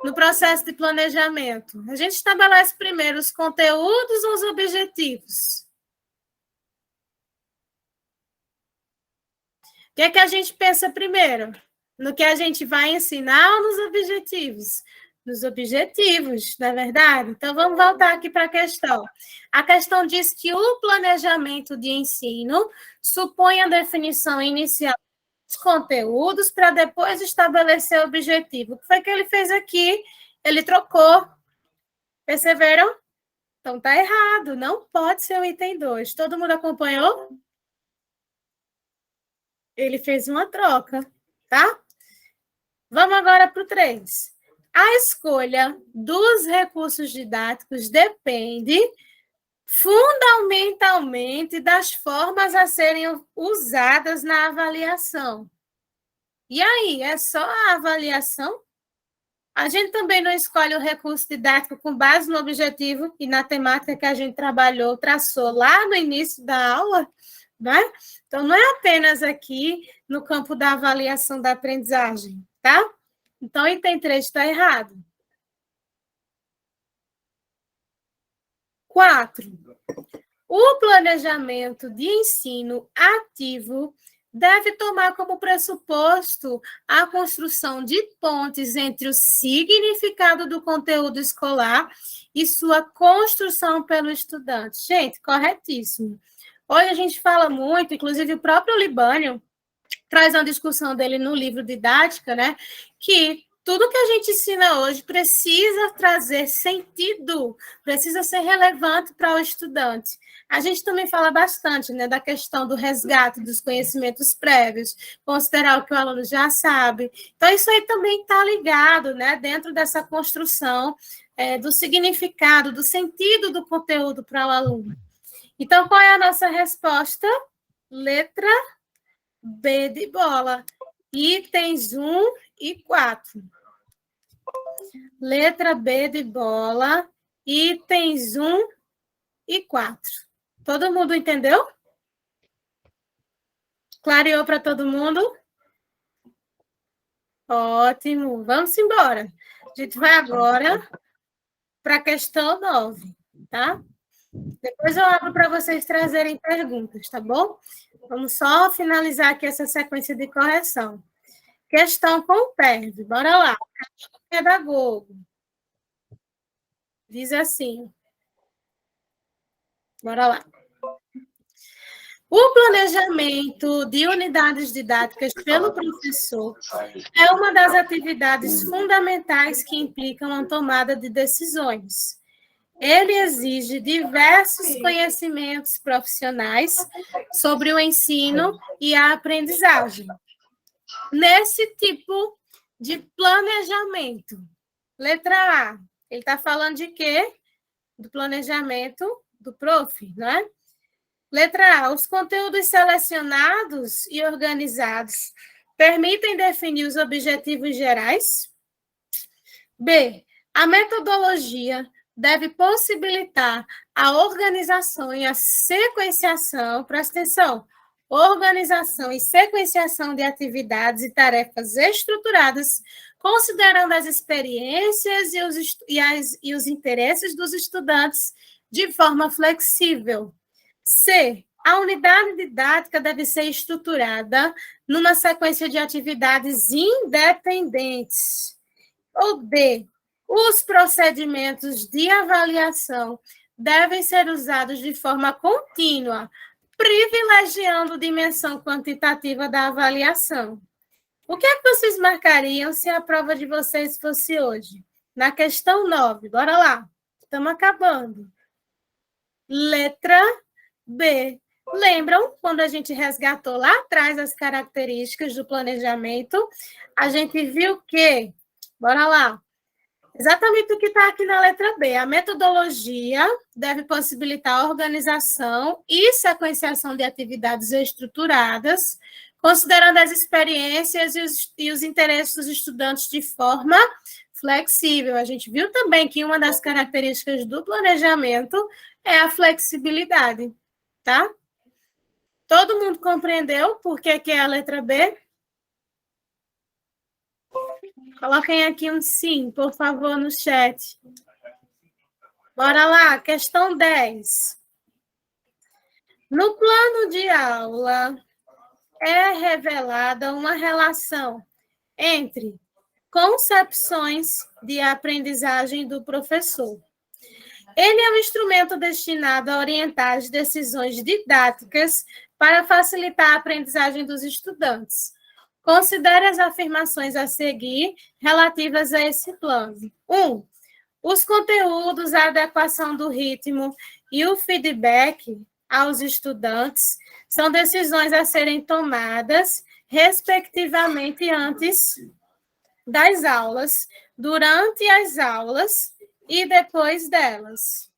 B: no processo de planejamento? A gente estabelece primeiro os conteúdos ou os objetivos? O que é que a gente pensa primeiro? No que a gente vai ensinar ou nos objetivos? Nos objetivos, não é verdade? Então, vamos voltar aqui para a questão. A questão diz que o planejamento de ensino supõe a definição inicial dos conteúdos para depois estabelecer o objetivo. O que foi que ele fez aqui? Ele trocou. Perceberam? Então, está errado. Não pode ser o item 2. Todo mundo acompanhou? Ele fez uma troca, tá? Vamos agora para o 3. A escolha dos recursos didáticos depende fundamentalmente das formas a serem usadas na avaliação. E aí, é só a avaliação? A gente também não escolhe o recurso didático com base no objetivo e na temática que a gente trabalhou, traçou lá no início da aula, né? Então, não é apenas aqui no campo da avaliação da aprendizagem, tá? Então, item 3 está errado. 4. O planejamento de ensino ativo deve tomar como pressuposto a construção de pontes entre o significado do conteúdo escolar e sua construção pelo estudante. Gente, corretíssimo. Hoje a gente fala muito, inclusive o próprio Libânio traz uma discussão dele no livro Didática, né, que tudo que a gente ensina hoje precisa trazer sentido, precisa ser relevante para o estudante. A gente também fala bastante, né, da questão do resgate dos conhecimentos prévios, considerar o que o aluno já sabe. Então, isso aí também está ligado, né, dentro dessa construção do significado, do sentido do conteúdo para o aluno. Então, qual é a nossa resposta? Letra B de bola. Itens 1 e 4. Letra B de bola, itens 1 e 4. Todo mundo entendeu? Clareou para todo mundo? Ótimo. Vamos embora. A gente vai agora para a questão 9, tá? Depois eu abro para vocês trazerem perguntas, tá bom? Vamos só finalizar aqui essa sequência de correção. Questão com o PERV. Bora lá. Pedagogo. Diz assim. Bora lá. O planejamento de unidades didáticas pelo professor é uma das atividades fundamentais que implicam a tomada de decisões. Ele exige diversos conhecimentos profissionais sobre o ensino e a aprendizagem. Nesse tipo de planejamento, letra A, ele está falando de quê? Do planejamento do prof, não é? Letra A, os conteúdos selecionados e organizados permitem definir os objetivos gerais? B, a metodologia deve possibilitar a organização e a sequenciação, presta atenção, organização e sequenciação de atividades e tarefas estruturadas, considerando as experiências e os interesses dos estudantes de forma flexível. C, a unidade didática deve ser estruturada numa sequência de atividades independentes. Ou D, os procedimentos de avaliação devem ser usados de forma contínua, privilegiando a dimensão quantitativa da avaliação. O que é que vocês marcariam se a prova de vocês fosse hoje? Na questão 9, bora lá. Estamos acabando. Letra B. Lembram quando a gente resgatou lá atrás as características do planejamento? A gente viu que, bora lá, exatamente o que está aqui na letra B. A metodologia deve possibilitar a organização e sequenciação de atividades estruturadas, considerando as experiências e os interesses dos estudantes de forma flexível. A gente viu também que uma das características do planejamento é a flexibilidade, tá? Todo mundo compreendeu por que é a letra B? Coloquem aqui um sim, por favor, no chat. Bora lá, questão 10. No plano de aula, é revelada uma relação entre concepções de aprendizagem do professor. Ele é um instrumento destinado a orientar as decisões didáticas para facilitar a aprendizagem dos estudantes. Considere as afirmações a seguir relativas a esse plano. 1. Os conteúdos, a adequação do ritmo e o feedback aos estudantes são decisões a serem tomadas, respectivamente, antes das aulas, durante as aulas e depois delas.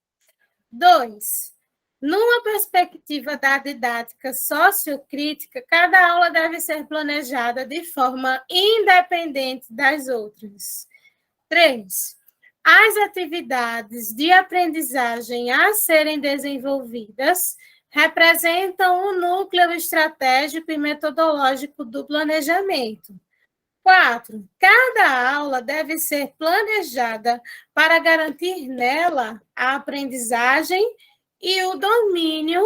B: 2. Numa perspectiva da didática sociocrítica, cada aula deve ser planejada de forma independente das outras. 3. As atividades de aprendizagem a serem desenvolvidas representam o núcleo estratégico e metodológico do planejamento. 4. Cada aula deve ser planejada para garantir nela a aprendizagem e o domínio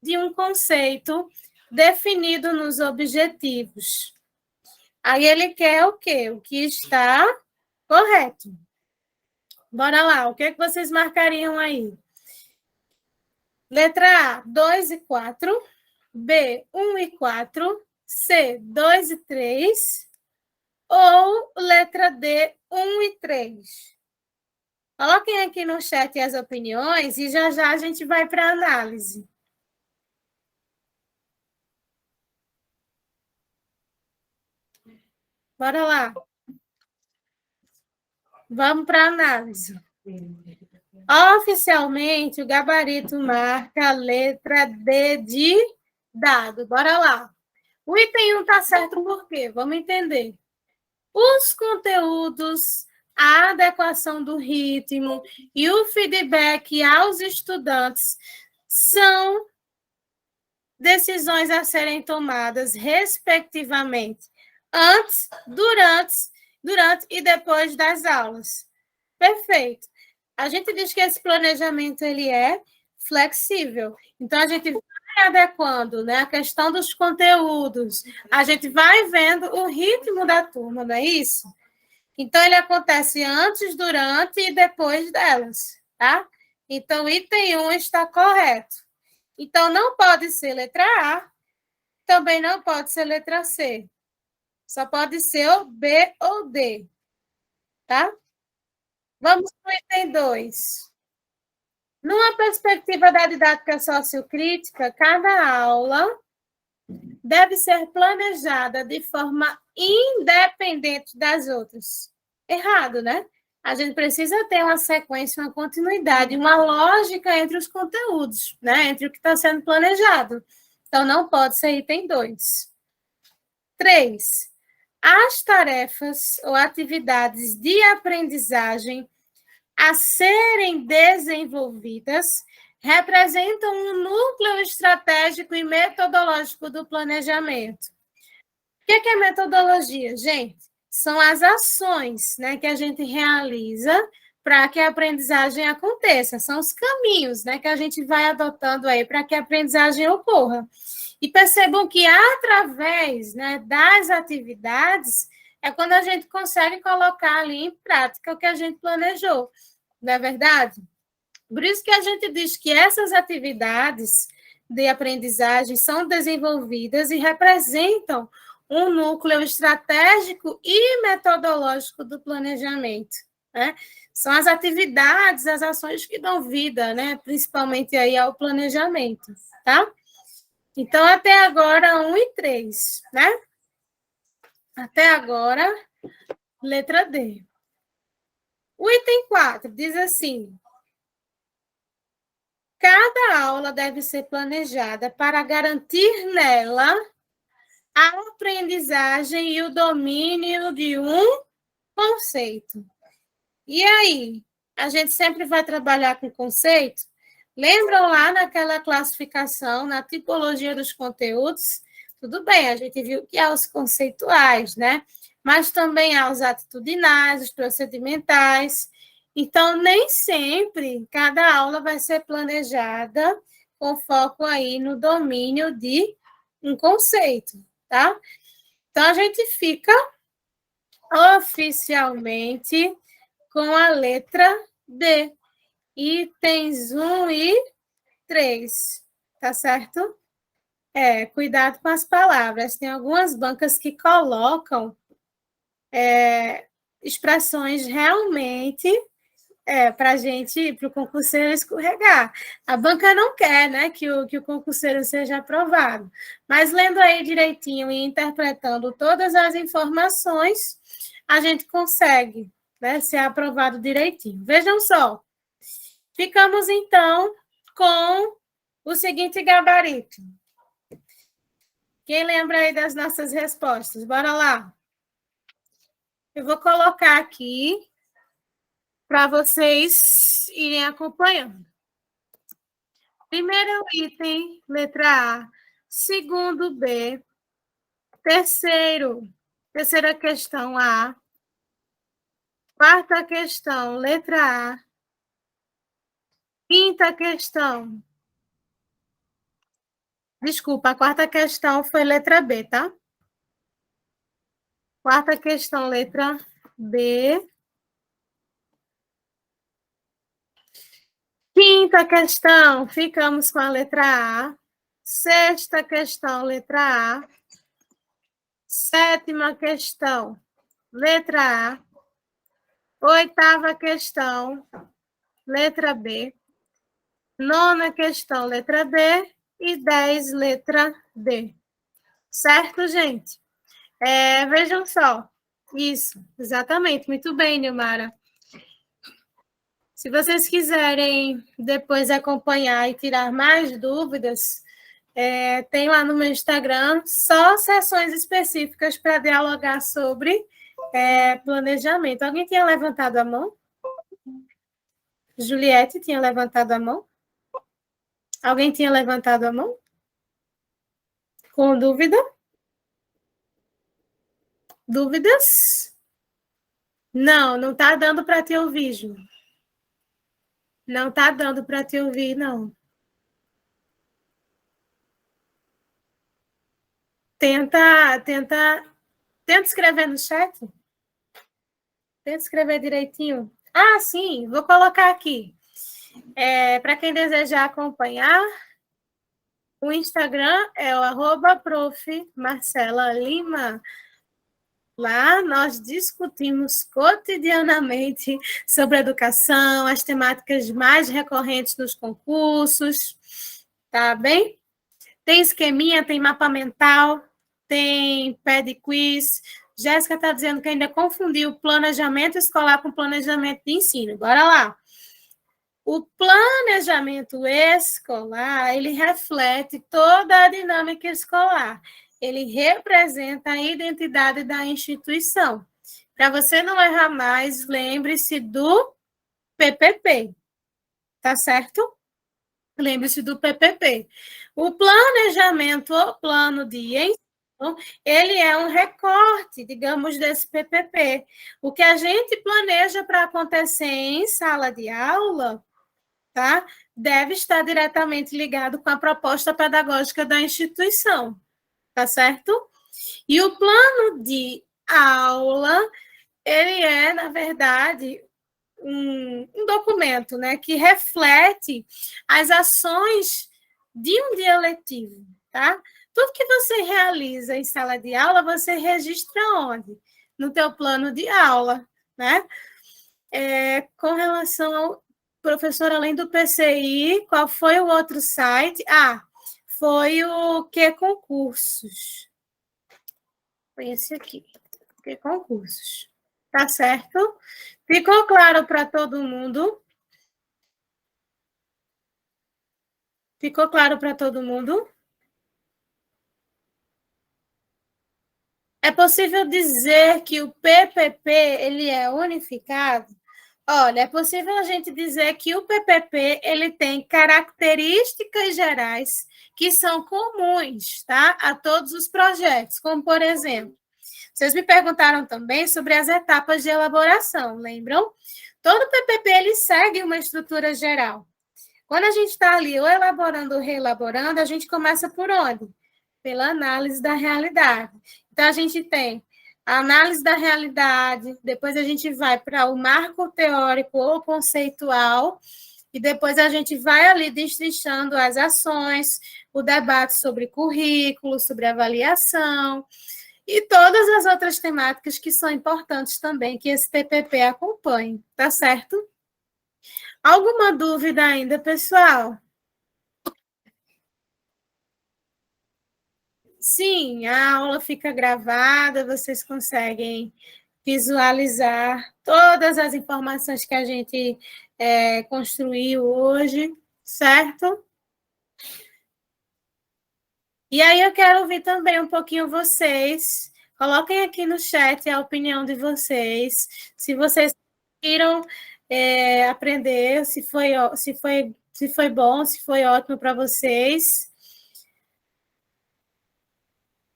B: de um conceito definido nos objetivos. Aí ele quer o quê? O que está correto. Bora lá, o que é que vocês marcariam aí? Letra A, 2 e 4. B, 1 e 4. C, 2 e 3. Ou letra D, 1 e 3. Coloquem aqui no chat as opiniões e já já a gente vai para a análise. Bora lá. Vamos para a análise. Oficialmente, o gabarito marca a letra D de dado. Bora lá. O item 1 está certo por quê? Vamos entender. Os conteúdos, a adequação do ritmo e o feedback aos estudantes são decisões a serem tomadas, respectivamente, antes, durante e depois das aulas. Perfeito. A gente diz que esse planejamento ele é flexível. Então, a gente vai adequando, né, a questão dos conteúdos. A gente vai vendo o ritmo da turma, não é isso? Então, ele acontece antes, durante e depois delas, tá? Então, o item 1 está correto. Então, não pode ser letra A, também não pode ser letra C. Só pode ser ou B ou D, tá? Vamos para o item 2. Numa perspectiva da didática sociocrítica, cada aula deve ser planejada de forma independente das outras. Errado, né? A gente precisa ter uma sequência, uma continuidade, uma lógica entre os conteúdos, né? Entre o que está sendo planejado. Então, não pode ser item 2. 3. As tarefas ou atividades de aprendizagem a serem desenvolvidas representam um núcleo estratégico e metodológico do planejamento. O que é metodologia, gente? São as ações, né, que a gente realiza para que a aprendizagem aconteça. São os caminhos, né, que a gente vai adotando aí para que a aprendizagem ocorra. E percebam que através, né, das atividades é quando a gente consegue colocar ali em prática o que a gente planejou. Não é verdade? Por isso que a gente diz que essas atividades de aprendizagem são desenvolvidas e representam um núcleo estratégico e metodológico do planejamento, né? São as atividades, as ações que dão vida, né? Principalmente aí ao planejamento, tá? Então, até agora, 1 e 3, né? Até agora, letra D. O item 4 diz assim: cada aula deve ser planejada para garantir nela a aprendizagem e o domínio de um conceito. E aí? A gente sempre vai trabalhar com conceito? Lembram lá naquela classificação, na tipologia dos conteúdos? Tudo bem, a gente viu que há os conceituais, né? Mas também há os atitudinais, os procedimentais. Então, nem sempre cada aula vai ser planejada com foco aí no domínio de um conceito, tá? Então, a gente fica oficialmente com a letra D. Itens 1 e 3, tá certo? Cuidado com as palavras. Tem algumas bancas que colocam expressões realmente para a gente, para o concurseiro escorregar. A banca não quer, né, que o concurseiro seja aprovado. Mas lendo aí direitinho e interpretando todas as informações, a gente consegue, né, ser aprovado direitinho. Vejam só. Ficamos, então, com o seguinte gabarito. Quem lembra aí das nossas respostas? Bora lá. Eu vou colocar aqui para vocês irem acompanhando. Primeiro item, letra A. Segundo, B. Terceira questão, A. Quarta questão, letra A. Quinta questão, Desculpa, a quarta questão foi letra B, tá? Quarta questão, letra B. Quinta questão, ficamos com a letra A. Sexta questão, letra A. Sétima questão, letra A. Oitava questão, letra B. Nona questão, letra D. E 10, letra D. Certo, gente? Vejam só. Isso, exatamente. Muito bem, Nilmara. Se vocês quiserem depois acompanhar e tirar mais dúvidas, tem lá no meu Instagram só sessões específicas para dialogar sobre planejamento. Alguém tinha levantado a mão? Juliette tinha levantado a mão? Alguém tinha levantado a mão? Com dúvida? Dúvidas? Não está dando para te ouvir, Ju. Não está dando para te ouvir, não. Tenta escrever no chat. Tenta escrever direitinho. Ah, sim, vou colocar aqui. Para quem desejar acompanhar, o Instagram é o @prof. Marcela Lima. Lá nós discutimos cotidianamente sobre educação, as temáticas mais recorrentes nos concursos, tá bem? Tem esqueminha, tem mapa mental, tem pad quiz. Jéssica está dizendo que ainda confundiu planejamento escolar com planejamento de ensino. Bora lá. O planejamento escolar, ele reflete toda a dinâmica escolar. Ele representa a identidade da instituição. Para você não errar mais, lembre-se do PPP. Tá certo? Lembre-se do PPP. O planejamento ou plano de ensino, ele é um recorte, digamos, desse PPP. O que a gente planeja para acontecer em sala de aula, tá? Deve estar diretamente ligado com a proposta pedagógica da instituição. Tá certo? E o plano de aula, ele é, na verdade, um documento, né, que reflete as ações de um dia letivo, tá? Tudo que você realiza em sala de aula, você registra onde? No teu plano de aula, né? Com relação ao professor, além do PCI, qual foi o outro site? Foi o Que Concursos. Foi esse aqui. Que Concursos. Tá certo? Ficou claro para todo mundo? Ficou claro para todo mundo? É possível dizer que o PPP ele é unificado? Olha, é possível a gente dizer que o PPP ele tem características gerais que são comuns, tá, a todos os projetos, como, por exemplo, vocês me perguntaram também sobre as etapas de elaboração, lembram? Todo PPP ele segue uma estrutura geral. Quando a gente está ali ou elaborando ou reelaborando, a gente começa por onde? Pela análise da realidade. Então, a gente tem a análise da realidade, depois a gente vai para o marco teórico ou conceitual, e depois a gente vai ali destrinchando as ações, o debate sobre currículo, sobre avaliação, e todas as outras temáticas que são importantes também, que esse PPP acompanhe, tá certo? Alguma dúvida ainda, pessoal? Sim, a aula fica gravada, vocês conseguem visualizar todas as informações que a gente construiu hoje, certo? E aí eu quero ouvir também um pouquinho vocês. Coloquem aqui no chat a opinião de vocês. Se vocês conseguiram aprender, se foi bom, se foi ótimo para vocês.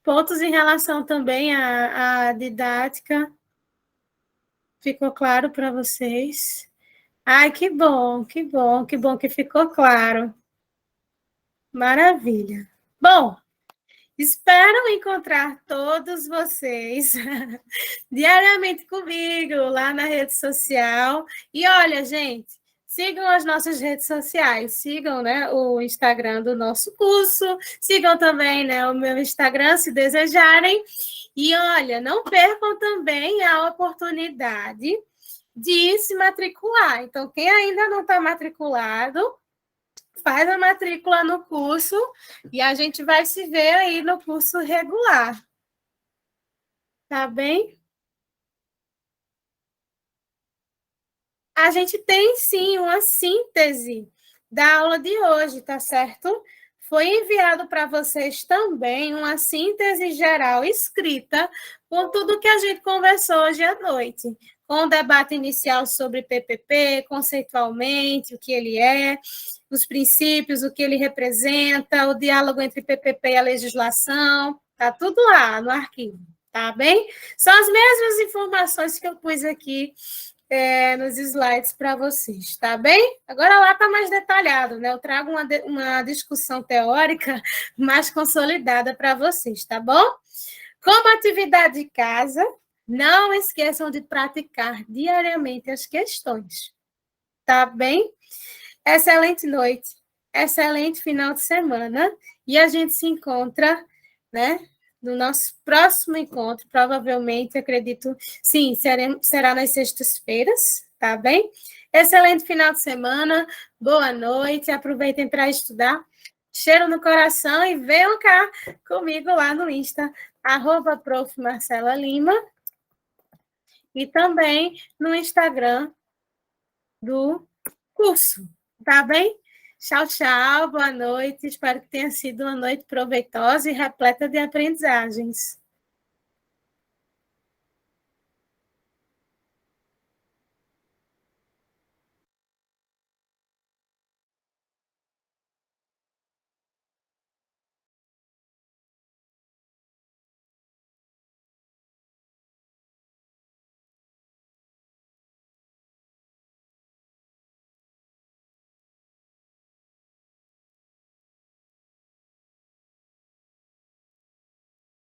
B: Pontos em relação também à didática. Ficou claro para vocês? Ai, que bom, que bom, que bom que ficou claro. Maravilha, Bom, espero encontrar todos vocês diariamente comigo lá na rede social. E olha, gente, sigam as nossas redes sociais, sigam, né, o Instagram do nosso curso, sigam também, né, o meu Instagram, se desejarem. E olha, não percam também a oportunidade de se matricular. Então, quem ainda não está matriculado, faz a matrícula no curso e a gente vai se ver aí no curso regular. Tá bem? A gente tem, sim, uma síntese da aula de hoje, tá certo? Foi enviado para vocês também uma síntese geral escrita com tudo que a gente conversou hoje à noite, com o debate inicial sobre PPP, conceitualmente, o que ele é, os princípios, o que ele representa, o diálogo entre PPP e a legislação, tá tudo lá no arquivo, tá bem? São as mesmas informações que eu pus aqui nos slides para vocês, tá bem? Agora lá está mais detalhado, né? Eu trago uma discussão teórica mais consolidada para vocês, tá bom? Como atividade de casa, não esqueçam de praticar diariamente as questões, tá bem? Excelente noite, excelente final de semana, e a gente se encontra, né? No nosso próximo encontro, provavelmente, acredito, sim, será nas sextas-feiras, tá bem? Excelente final de semana, boa noite, aproveitem para estudar, cheiro no coração e venham cá comigo lá no Insta, @prof. Marcela Lima, e também no Instagram do curso, tá bem? Tchau, tchau, boa noite, espero que tenha sido uma noite proveitosa e repleta de aprendizagens.